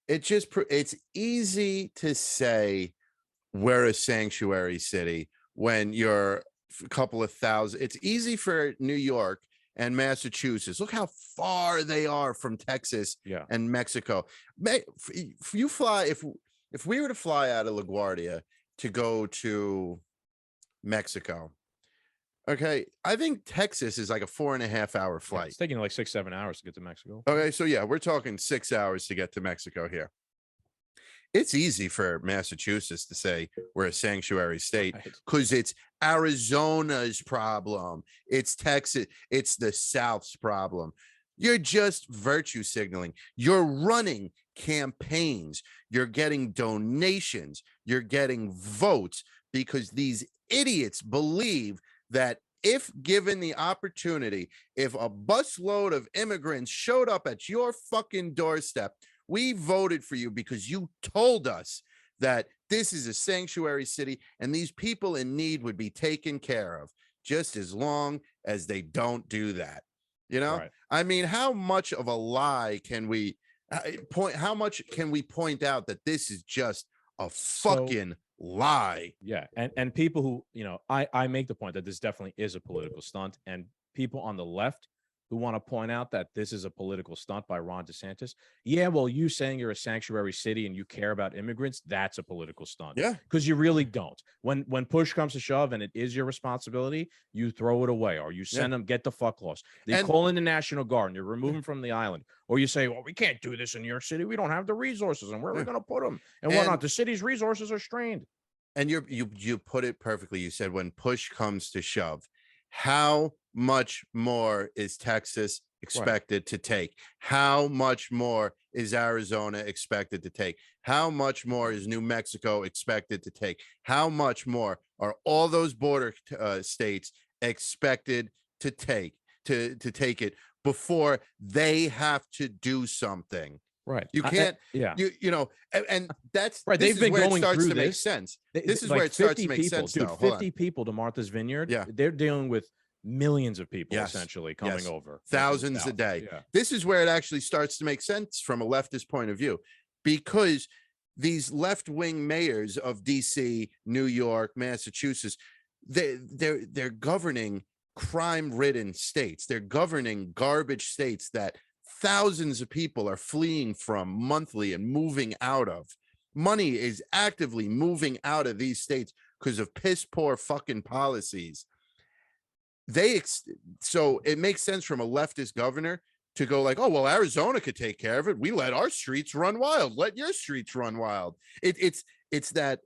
it's easy to say we're a sanctuary city when you're a couple of thousand. It's easy for New York and Massachusetts. Look how far they are from Texas and Mexico. If you fly, if we were to fly out of LaGuardia to go to Mexico, okay, I think Texas is like a 4.5 hour flight. It's taking like 6-7 hours to get to Mexico. Okay, so yeah, we're talking 6 hours to get to Mexico here. It's easy for Massachusetts to say we're a sanctuary state because it's Arizona's problem. It's Texas. It's the South's problem. You're just virtue signaling. You're running campaigns. You're getting donations. You're getting votes because these idiots believe that if given the opportunity, if a busload of immigrants showed up at your fucking doorstep, we voted for you because you told us that this is a sanctuary city and these people in need would be taken care of, just as long as they don't do that. You know, right. I mean, how much of a lie can we how much can we point out that this is just a fucking lie? Yeah. And people who, you know, I make the point that this definitely is a political stunt, and people on the left who want to point out that this is a political stunt by Ron DeSantis. Yeah, well, you saying you're a sanctuary city and you care about immigrants, that's a political stunt. Yeah. Because you really don't. When push comes to shove and it is your responsibility, you throw it away, or you send them, get the fuck lost. They call in the National Guard and you remove them from the island. Or you say, well, we can't do this in New York City. We don't have the resources, and where are we going to put them? And whatnot. The city's resources are strained. And you put it perfectly. You said when push comes to shove, how much more is Texas expected to take? How much more is Arizona expected to take? How much more is New Mexico expected to take? How much more are all those border states expected to take take it before they have to do something? Right. You can't, you know, and that's right. They've been going through to make sense. This is where it starts to make sense. Dude, 50 people to Martha's Vineyard. Yeah. They're dealing with millions of people essentially coming over. Thousands a day. Yeah. This is where it actually starts to make sense from a leftist point of view, because these left-wing mayors of DC, New York, Massachusetts, they're governing crime-ridden states. They're governing garbage states that thousands of people are fleeing from monthly and moving out of. Money is actively moving out of these states because of piss poor fucking policies. So it makes sense from a leftist governor to go like, oh, well, Arizona could take care of it. We let our streets run wild. Let your streets run wild. It's that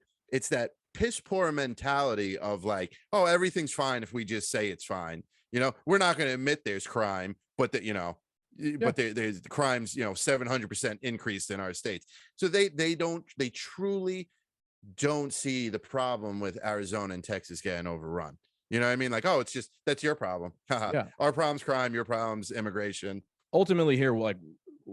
piss poor mentality of like, oh, everything's fine if we just say it's fine. You know, we're not going to admit there's crime, but that, you know, but there's the crimes, you know, 700% increase in our states. So they truly don't see the problem with Arizona and Texas getting overrun. You know what I mean? Like, oh, it's just, that's your problem. Our problem's crime, your problem's immigration. Ultimately here, like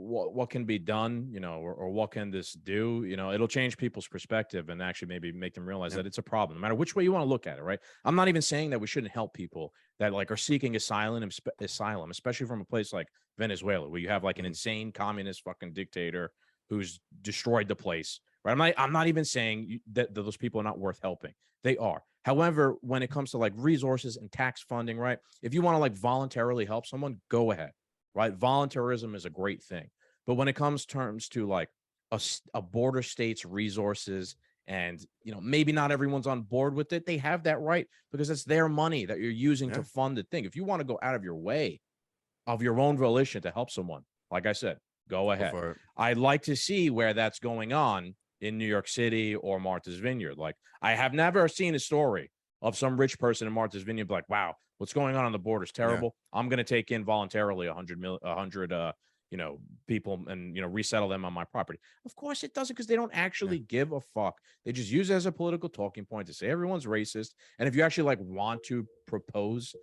what can be done, or what can this do? It'll change people's perspective and actually maybe make them realize that it's a problem, no matter which way you want to look at it, right? I'm not even saying that we shouldn't help people that like are seeking asylum, especially from a place like Venezuela, where you have like an insane communist fucking dictator who's destroyed the place, right? I'm not even saying that those people are not worth helping. They are. However, when it comes to like resources and tax funding, right? If you want to like voluntarily help someone, go ahead, right? Voluntarism is a great thing. But when it comes terms to like a border state's resources and, maybe not everyone's on board with it, they have that right because it's their money that you're using to fund the thing. If you want to go out of your way of your own volition to help someone, like I said, go ahead. I'd like to see where that's going on in New York City or Martha's Vineyard. Like, I have never seen a story of some rich person in Martha's Vineyard be like, wow, what's going on the border is terrible. Yeah. I'm going to take in voluntarily 100 people and, resettle them on my property. Of course it doesn't, because they don't actually give a fuck. They just use it as a political talking point to say everyone's racist. And if you actually like want to propose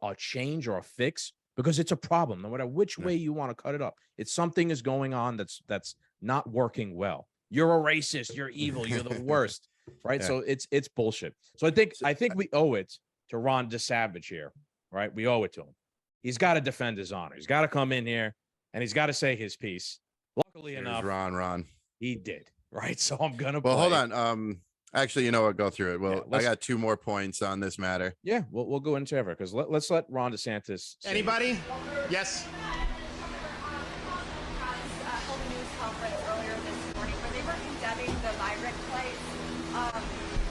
a change or a fix, because it's a problem, no matter which way you want to cut it up, it's something is going on that's not working well. You're a racist. You're evil. You're the worst, right? So it's bullshit. So I think we owe it to Ron DeSavage here, right? We owe it to him. He's got to defend his honor. He's got to come in here and he's got to say his piece. Luckily enough, Ron, he did, right? So I'm gonna. Well, hold on. Actually, you know what? Go through it. Well, I got 2 more points on this matter. Yeah, we'll go into it because let's let Ron DeSantis. Anybody? Yes. The migrant plight.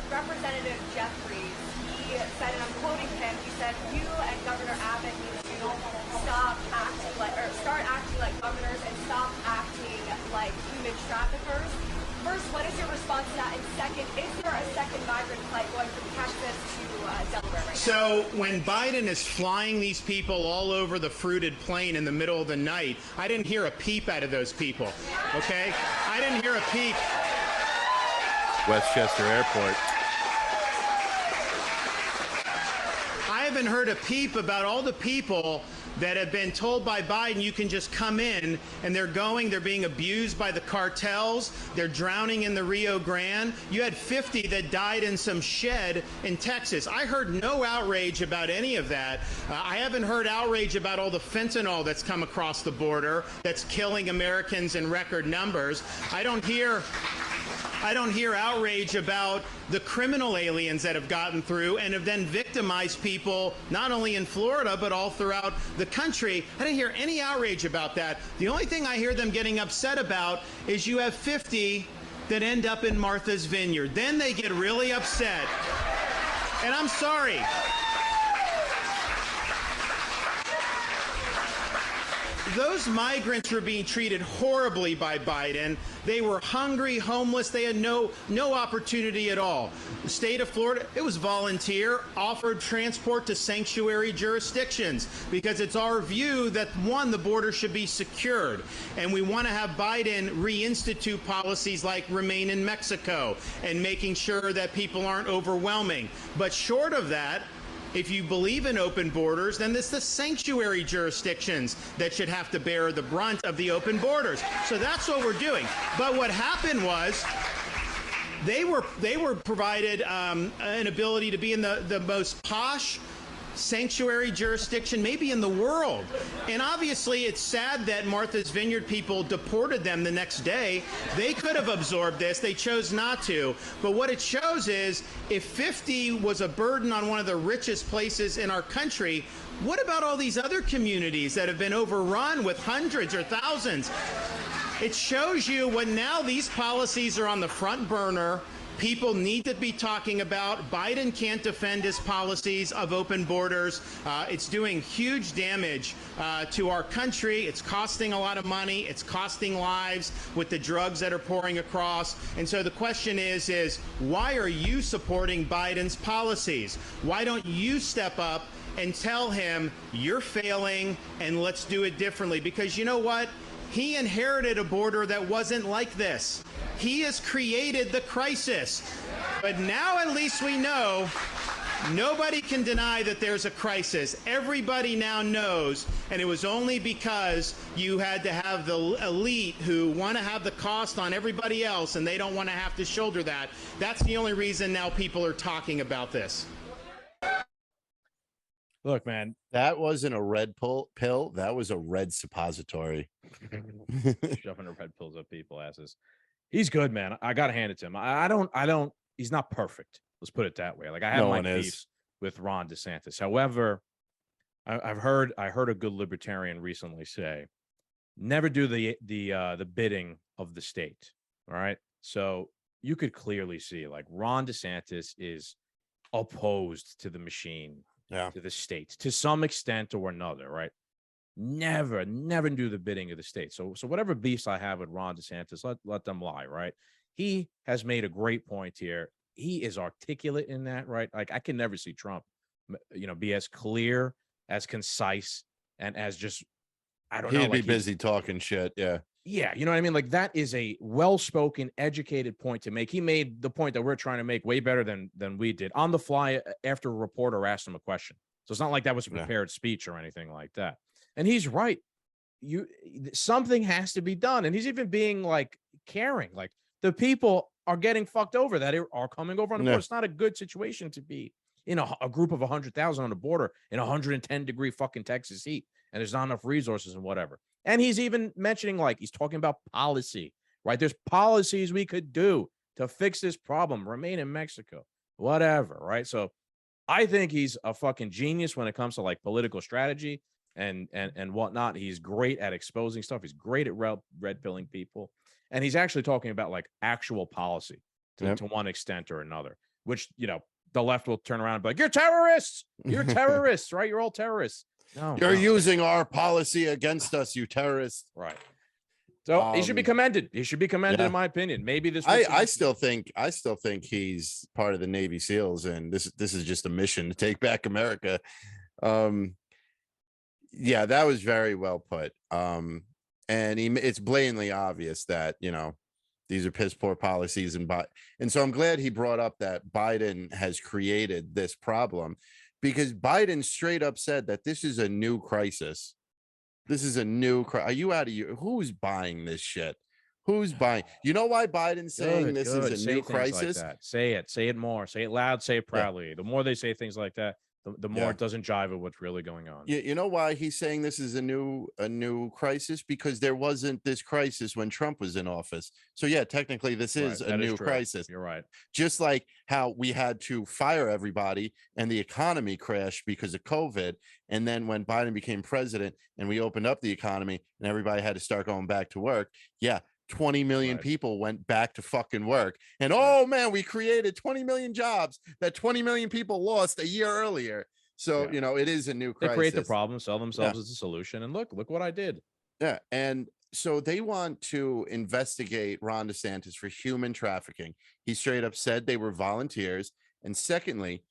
Representative Jeffries, he said, and I'm quoting him, he said, you and Governor Abbott need to start acting like governors and stop acting like human traffickers. First, what is your response to that? And second, is there a second migrant plight going from Texas to Delaware right now? So when Biden is flying these people all over the fruited plain in the middle of the night, I didn't hear a peep out of those people, okay? I didn't hear a peep. Westchester Airport. I haven't heard a peep about all the people that have been told by Biden you can just come in, and they're being abused by the cartels. They're drowning in the Rio Grande. You had 50 that died in some shed in Texas. I heard no outrage about any of that. I haven't heard outrage about all the fentanyl that's come across the border that's killing Americans in record numbers. I don't hear outrage about the criminal aliens that have gotten through and have then victimized people, not only in Florida, but all throughout the country. I didn't hear any outrage about that. The only thing I hear them getting upset about is you have 50 that end up in Martha's Vineyard. Then they get really upset. And I'm sorry. Those migrants were being treated horribly by Biden. They were hungry, homeless. They had no opportunity at all. The state of Florida, it was volunteer, offered transport to sanctuary jurisdictions because it's our view that, one, the border should be secured. And we want to have Biden reinstitute policies like remain in Mexico and making sure that people aren't overwhelming. But short of that, if you believe in open borders, then it's the sanctuary jurisdictions that should have to bear the brunt of the open borders. So that's what we're doing. But what happened was they were provided an ability to be in the most posh sanctuary jurisdiction maybe in the world. And obviously it's sad that Martha's Vineyard people deported them the next day. They could have absorbed this. They chose not to. But what it shows is if 50 was a burden on one of the richest places in our country, what about all these other communities that have been overrun with hundreds or thousands? It shows you when now these policies are on the front burner. People need to be talking about. Biden can't defend his policies of open borders. It's doing huge damage to our country. It's costing a lot of money. It's costing lives with the drugs that are pouring across. And so the question is why are you supporting Biden's policies? Why don't you step up and tell him you're failing and let's do it differently? Because you know what? He inherited a border that wasn't like this. He has created the crisis. But now at least we know Nobody can deny that there's a crisis. Everybody now knows, and it was only because you had to have the elite who want to have the cost on everybody else, and they don't want to have to shoulder that. That's the only reason now people are talking about this. Look, man, that wasn't a red pill. That was a red suppository. Shoving the red pills up people's asses. He's good, man. I gotta hand it to him. I don't. He's not perfect. Let's put it that way. Like I have my beefs with Ron DeSantis. However, I heard a good libertarian recently say, never do the bidding of the state. All right. So you could clearly see like Ron DeSantis is opposed to the machine, to the state to some extent or another. Right. Never do the bidding of the state. So whatever beefs I have with Ron DeSantis, let them lie. Right. He has made a great point here. He is articulate in that, right? Like I can never see Trump, be as clear, as concise, and as just, I don't know. He'd be busy talking shit. Yeah. Yeah. You know what I mean? Like that is a well-spoken, educated point to make. He made the point that we're trying to make way better than we did on the fly after a reporter asked him a question. So it's not like that was a prepared speech or anything like that. And he's right. Something has to be done. And he's even being like caring, like the people are getting fucked over that are coming over on the border. It's not a good situation to be in a group of 100,000 on the border in 110-degree fucking Texas heat, and there's not enough resources and whatever. And he's even mentioning, like, he's talking about policy, right? There's policies we could do to fix this problem, remain in Mexico, whatever, right? So I think he's a fucking genius when it comes to like political strategy and whatnot. He's great at exposing stuff. He's great at red pilling people. And he's actually talking about like actual policy to one extent or another, which, the left will turn around and be like, you're terrorists, right? You're all terrorists. No, you're using our policy against us, you terrorists. Right. So he should be commended. He should be commended, in my opinion. Maybe this. I still think he's part of the Navy SEALs, and this is just a mission to take back America. Yeah, that was very well put. And it's blatantly obvious that, these are piss poor policies. And so I'm glad he brought up that Biden has created this problem, because Biden straight up said that this is a new crisis. This is a new crisis. Are you out of your? Who's buying this shit? Who's buying? You know why Biden's saying this is a new crisis? Like say it more. Say it loud. Say it proudly. The more they say things like that, the more it doesn't jive with what's really going on. You know why he's saying this is a new crisis? Because there wasn't this crisis when Trump was in office. So yeah, technically this is a new crisis. You're right. Just like how we had to fire everybody and the economy crashed because of COVID. And then when Biden became president and we opened up the economy and everybody had to start going back to work. Yeah. 20 million people went back to fucking work, and oh man, we created 20 million jobs that 20 million people lost a year earlier. So it is a new crisis. They create the problem, sell themselves as a solution, and look what I did. Yeah. And so they want to investigate Ron DeSantis for human trafficking. He straight up said they were volunteers. And secondly,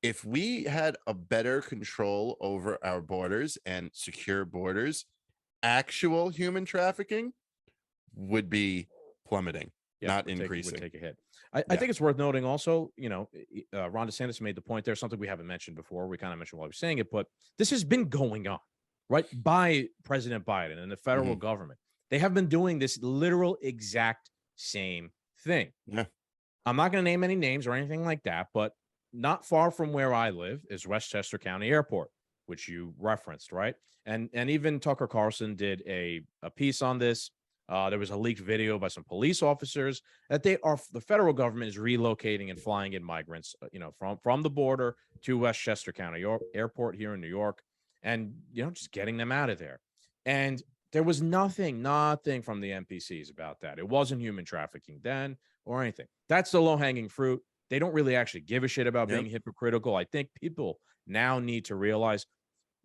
if we had a better control over our borders and secure borders, actual human trafficking would be plummeting, not increasing. Would take a hit. I think it's worth noting also, Ron DeSantis made the point there, something we haven't mentioned before. We kind of mentioned while we were saying it, but this has been going on, right, by President Biden and the federal government. They have been doing this literal exact same thing. Yeah. I'm not going to name any names or anything like that, but not far from where I live is Westchester County Airport, which you referenced, right? And even Tucker Carlson did a piece on this. There was a leaked video by some police officers that the federal government is relocating and flying in migrants, from the border to Westchester County Airport here in New York, and just getting them out of there. And there was nothing from the NPCs about that. It wasn't human trafficking then or anything. That's the low-hanging fruit. They don't really actually give a shit about being hypocritical. I think people now need to realize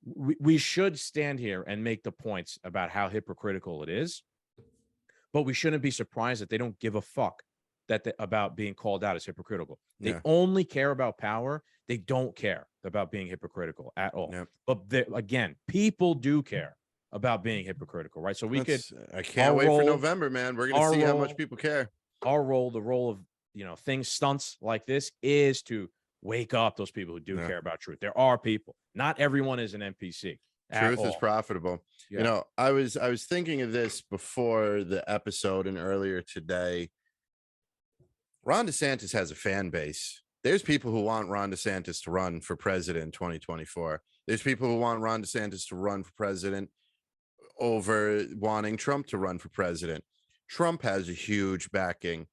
we should stand here and make the points about how hypocritical it is. But we shouldn't be surprised that they don't give a fuck about being called out as hypocritical. They only care about power. They don't care about being hypocritical at all. But again, people do care about being hypocritical, right? So I can't wait for November, man. We're going to see how much people care. Our role, the role of, stunts like this is to wake up those people who do care about truth. There are people. Not everyone is an NPC. Truth is profitable. Yeah. You know, I was thinking of this before the episode and earlier today. Ron DeSantis has a fan base. There's people who want Ron DeSantis to run for president in 2024. There's people who want Ron DeSantis to run for president over wanting Trump to run for president. Trump has a huge backing.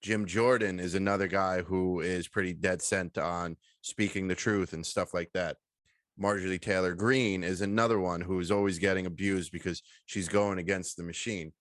Jim Jordan is another guy who is pretty dead set on speaking the truth and stuff like that. Marjorie Taylor Greene is another one who is always getting abused because she's going against the machine.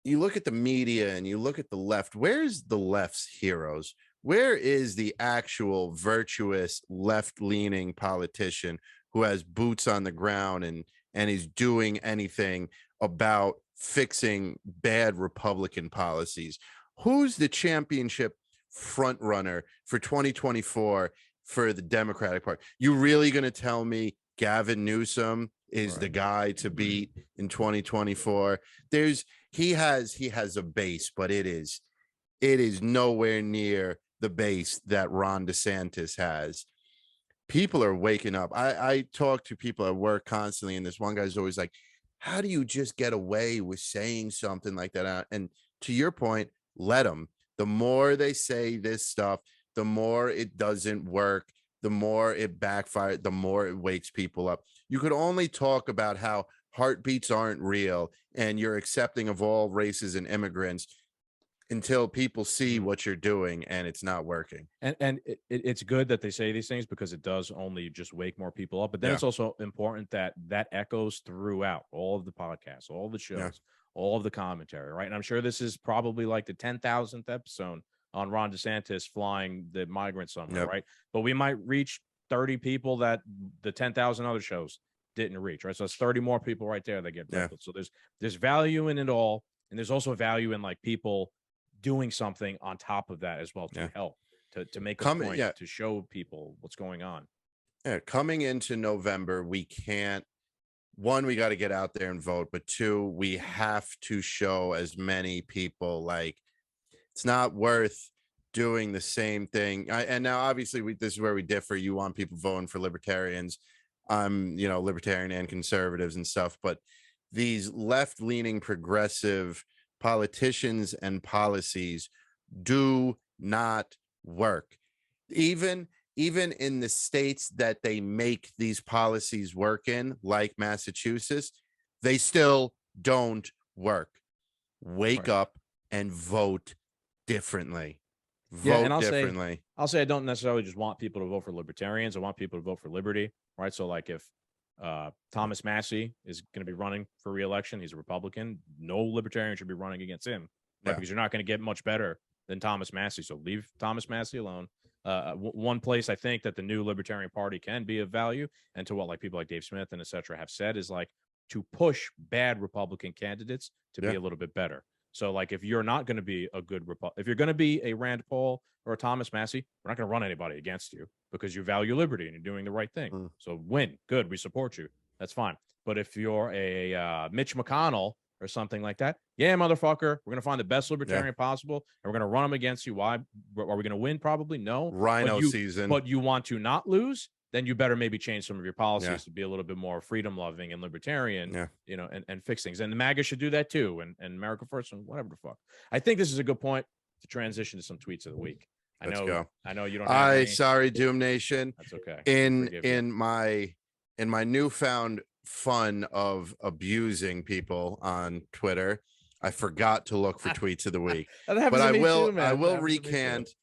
You look at the media and you look at the left. Where's the left's heroes? Where is the actual virtuous left-leaning politician who has boots on the ground and is doing anything about fixing bad Republican policies? Who's the championship front runner for 2024 for the Democratic Party? You really going to tell me Gavin Newsom is the guy to beat in 2024? He has a base, but it is nowhere near the base that Ron DeSantis has. People are waking up. I talk to people at work constantly, and this one guy's always like, how do you just get away with saying something like that? And to your point, let them. The more they say this stuff, the more it doesn't work, the more it backfires, the more it wakes people up. You could only talk about how heartbeats aren't real and you're accepting of all races and immigrants until people see what you're doing and it's not working. And it's good that they say these things because it does only just wake more people up. But then it's also important that echoes throughout all of the podcasts, all the shows, all of the commentary, right? And I'm sure this is probably like the 10,000th episode on Ron DeSantis flying the migrants somewhere, right? But we might reach 30 people that the 10,000 other shows didn't reach, right? So it's 30 more people right there that get rifled. So there's value in it all. And there's also value in like people doing something on top of that as well to help, to make a point, to show people what's going on. Yeah, coming into November, we can't, one, we got to get out there and vote, but two, we have to show as many people like it's not worth doing the same thing. And now, obviously, this is where we differ. You want people voting for libertarians. I'm, libertarian and conservatives and stuff, but these left-leaning progressive politicians and policies do not work. Even in the states that they make these policies work in, like Massachusetts, they still don't work. Wake up and vote differently. Vote differently. I'll say I don't necessarily just want people to vote for libertarians. I want people to vote for liberty, right? So like if Thomas Massey is going to be running for re-election, he's a Republican, no libertarian should be running against him, right? Because you're not going to get much better than Thomas Massey. So leave Thomas Massey alone. One place I think that the new Libertarian Party can be of value, and to what like people like Dave Smith and et cetera have said, is like to push bad Republican candidates to be a little bit better. So like if you're not going to be a good if you're going to be a Rand Paul or a Thomas Massey, we're not going to run anybody against you because you value liberty and you're doing the right thing. So win, good, we support you. That's fine. But if you're a Mitch McConnell or something like that, motherfucker, we're going to find the best libertarian possible and we're going to run them against you. Why? Are we going to win? Probably no. Rhino season. But you want to not lose, then you better maybe change some of your policies to be a little bit more freedom loving and libertarian, and fix things. And the MAGA should do that too. And America First and whatever the fuck. I think this is a good point to transition to some tweets of the week. I know you don't have any. Sorry, Doom Nation. That's okay. In my newfound fun of abusing people on Twitter, I forgot to look for tweets of the week. But I will recant.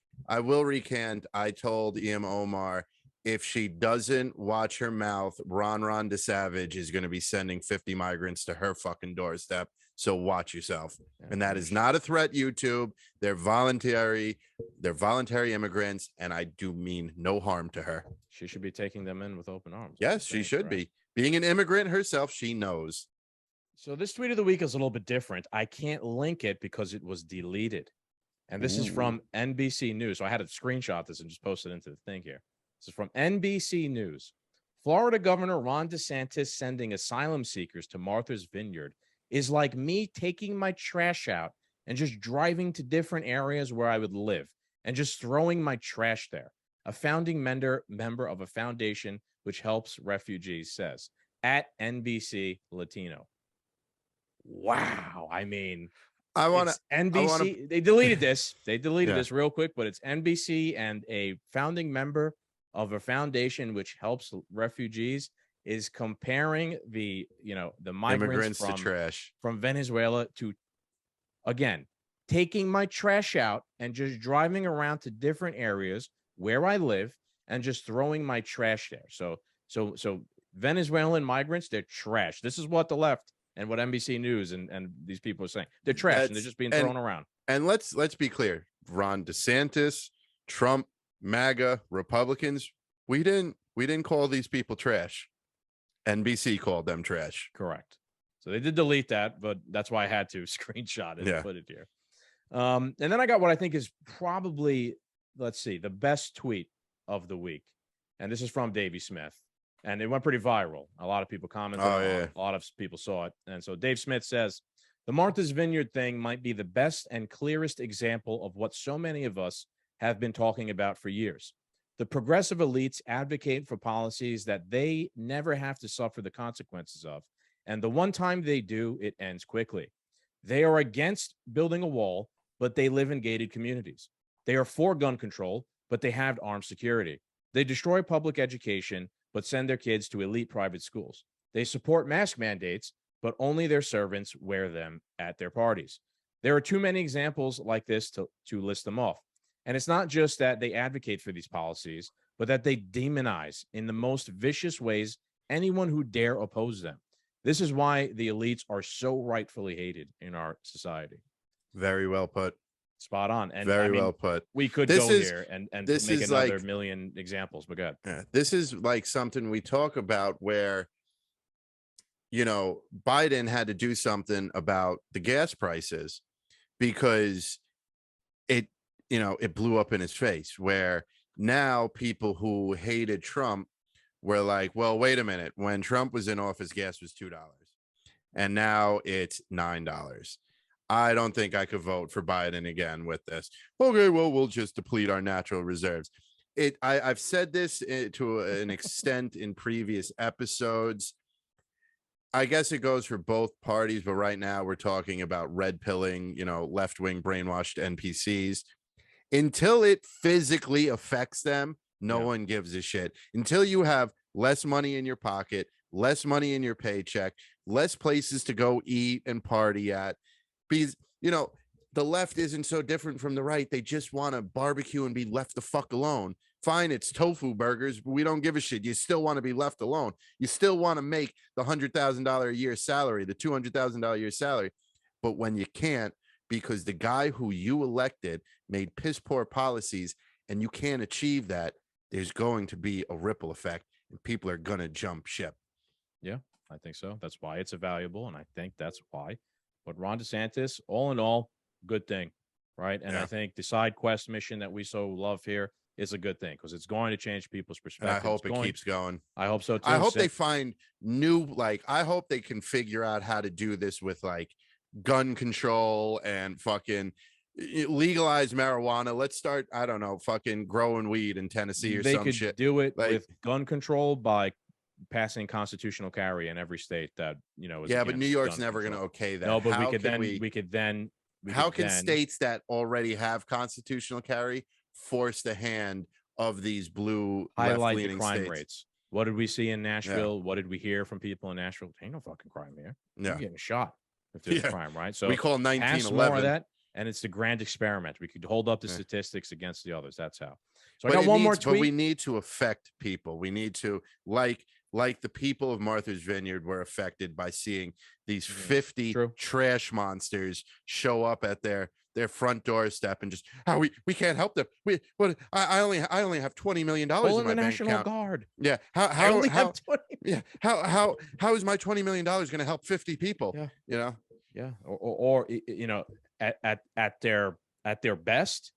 I told Ian Omar, if she doesn't watch her mouth, Ron DeSavage is going to be sending 50 migrants to her fucking doorstep. So watch yourself. And that is not a threat, YouTube. They're voluntary immigrants, and I do mean no harm to her. She should be taking them in with open arms. Yes, she should be. Being an immigrant herself, she knows. So this tweet of the week is a little bit different. I can't link it because it was deleted. And this is from NBC News. So I had to screenshot this and just post it into the thing here. This is from NBC News. Florida Governor Ron DeSantis sending asylum seekers to Martha's Vineyard is like me taking my trash out and just driving to different areas where I would live. and just throwing my trash there. A founding member of a foundation which helps refugees says at NBC Latino. Wow. I mean, I want to NBC. They deleted this. They deleted Yeah. this real quick, but it's NBC, and a founding member of a foundation which helps refugees is comparing the migrants to trash from Venezuela to, again, taking my trash out and just driving around to different areas where I live and just throwing my trash there. So Venezuelan migrants, they're trash. This is what the left and what NBC News and these people are saying. They're trash, and they're just being thrown around. And let's be clear. Ron DeSantis, Trump, MAGA, Republicans, we didn't call these people trash. NBC called them trash. Correct. So they did delete that, but that's why I had to screenshot it and put it here. And then I got what I think is probably, the best tweet of the week. And this is from Davey Smith. And it went pretty viral. A lot of people commented on it. A lot of people saw it. And so Dave Smith says, the Martha's Vineyard thing might be the best and clearest example of what so many of us have been talking about for years. The progressive elites advocate for policies that they never have to suffer the consequences of. And the one time they do, it ends quickly. They are against building a wall, but they live in gated communities. They are for gun control, but they have armed security. They destroy public education, but send their kids to elite private schools. They support mask mandates, but only their servants wear them at their parties. There are too many examples like this to list them off. And it's not just that they advocate for these policies, but that they demonize in the most vicious ways anyone who dare oppose them. This is why the elites are so rightfully hated in our society. Very well put. Spot on. And very well put. We could go here and make another million examples, but go ahead. Yeah, this is like something we talk about where, Biden had to do something about the gas prices because it blew up in his face, where now people who hated Trump were like, well, wait a minute. When Trump was in office, gas was $2 and now it's $9. I don't think I could vote for Biden again with this. Okay, well, we'll just deplete our natural reserves. I've said this to an extent in previous episodes. I guess it goes for both parties, but right now we're talking about red pilling, left-wing brainwashed NPCs. Until it physically affects them, no one gives a shit. Until you have less money in your pocket, less money in your paycheck, less places to go eat and party at. Because, the left isn't so different from the right. They just want to barbecue and be left the fuck alone. Fine, it's tofu burgers, but we don't give a shit. You still want to be left alone. You still want to make the $100,000 a year salary, the $200,000 a year salary. But when you can't, because the guy who you elected made piss poor policies and you can't achieve that, there's going to be a ripple effect and people are going to jump ship. Yeah, I think so. That's why it's valuable. And I think that's why. But Ron DeSantis, all in all, good thing, right? And I think the side quest mission that we so love here is a good thing because it's going to change people's perspective. And I hope it keeps going. I hope so too. I hope they find new, I hope they can figure out how to do this with gun control and fucking legalize marijuana. Let's start, I don't know, fucking growing weed in Tennessee or some shit. They could do it with gun control by passing constitutional carry in every state that is but New York's never going to okay that. No, but we could then how can states that already have constitutional carry force the hand of these blue highlight the left-leaning crime states? rates? What did we see in Nashville? What did we hear from people in Nashville? Ain't no fucking crime here. You're getting shot if there's a crime, right? So we call 1911 more of that, and it's the grand experiment. We could hold up the statistics against the others. That's how. So I got one more tweet. But we need to affect people. We need to like the people of Martha's Vineyard were affected by seeing these 50 trash monsters show up at their front doorstep and just we can't help them. I only have $20 million in my bank account. Guard. Yeah. How is my $20 million going to help 50 people? Yeah. Yeah. Or at their best,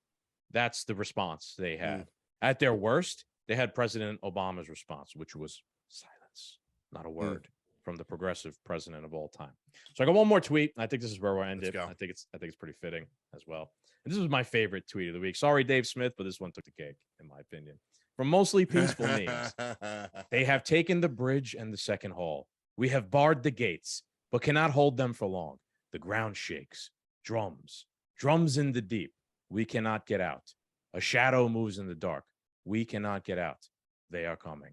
that's the response they had. At their worst, they had President Obama's response, which was silence, not a word. from the progressive president of all time. So I got one more tweet. I think this is where we'll end it. Go. I think it's pretty fitting as well. And this was my favorite tweet of the week. Sorry, Dave Smith, but this one took the cake, in my opinion. From mostly peaceful memes. They have taken the bridge and the second hall. We have barred the gates, but cannot hold them for long. The ground shakes. Drums in the deep. We cannot get out. A shadow moves in the dark. We cannot get out. They are coming.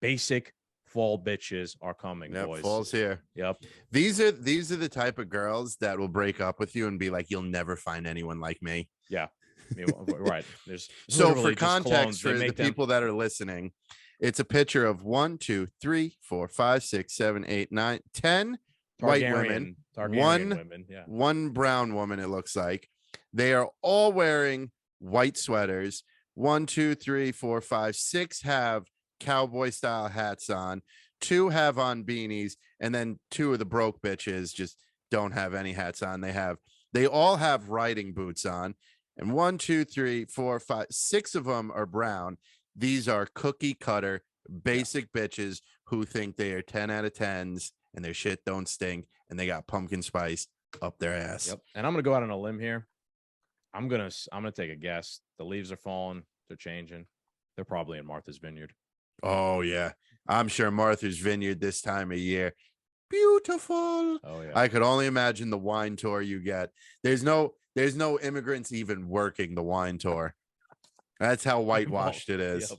Basic fall bitches are coming, Yep, boys. fall's here. Yep. These are the type of girls that will break up with you and be like, you'll never find anyone like me. Yeah. I mean, right. There's so literally for just context, clones. They for the make them- people that are listening, it's a picture of 1, 2, 3, 4, 5, 6, 7, 8, 9, 10 white women, Targaryen women, yeah. one brown woman. It looks like they are all wearing white sweaters. 1, 2, 3, 4, 5, 6 have cowboy style hats on. 2 have on beanies, and then 2 of the broke bitches just don't have any hats on. They all have riding boots on, and 1, 2, 3, 4, 5, 6 of them are brown. These are cookie cutter basic bitches who think they are 10 out of 10s and their shit don't stink and they got pumpkin spice up their ass. Yep. And I'm gonna go out on a limb here. I'm gonna take a guess. The leaves are falling. They're changing. They're probably in Martha's Vineyard. Oh yeah, I'm sure Martha's Vineyard this time of year, beautiful. Oh yeah, I could only imagine the wine tour you get. There's no immigrants even working the wine tour. That's how whitewashed it is. Yep.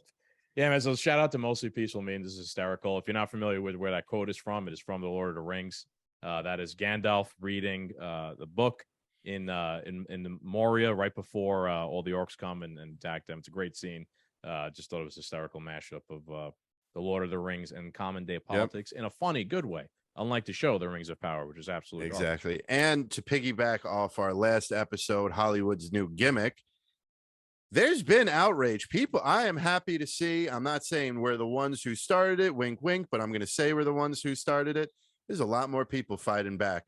Yeah, man. So shout out to Mostly Peaceful Memes. This is hysterical. If you're not familiar with where that quote is from, it is from The Lord of the Rings. That is Gandalf reading the book in the Moria right before all the orcs come and attack them. It's a great scene. Just thought it was a hysterical mashup of The Lord of the Rings and common day politics in a funny, good way. Unlike the show, The Rings of Power, which is absolutely exactly. Awesome. And to piggyback off our last episode, Hollywood's new gimmick, there's been outrage. People, I am happy to see. I'm not saying we're the ones who started it, wink, wink, but I'm going to say we're the ones who started it. There's a lot more people fighting back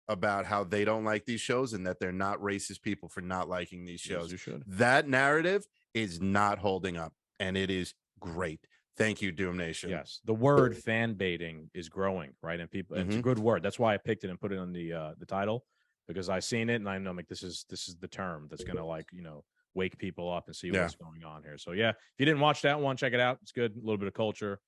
about how they don't like these shows and that they're not racist people for not liking these shows. Yes, you should. That narrative is not holding up, and it is great. Thank you, Doom Nation. Yes, the word fan baiting is growing, right? And people, it's a good word. That's why I picked it and put it on the title, because I seen it and I know like this is the term that's gonna wake people up and see what's going on here. So yeah, if you didn't watch that one, check it out. It's good. A little bit of culture.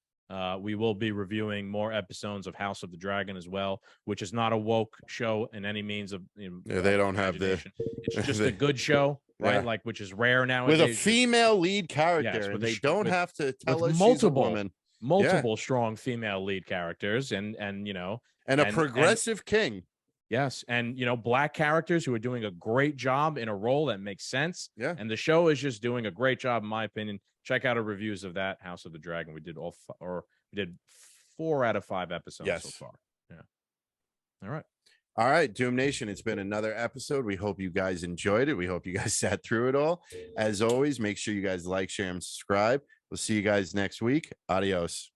We will be reviewing more episodes of House of the Dragon as well, which is not a woke show in any means of they don't have the it's just a good show, right? Like, which is rare nowadays. With a female lead character, and they don't have to tell us multiple she's a woman. Multiple strong female lead characters and a progressive king. Yes, and black characters who are doing a great job in a role that makes sense. Yeah, and the show is just doing a great job, in my opinion. Check out our reviews of that House of the Dragon. We did we did 4 out of 5 episodes so far. Yeah. All right, Doom Nation. It's been another episode. We hope you guys enjoyed it. We hope you guys sat through it all. As always, make sure you guys like, share, and subscribe. We'll see you guys next week. Adios.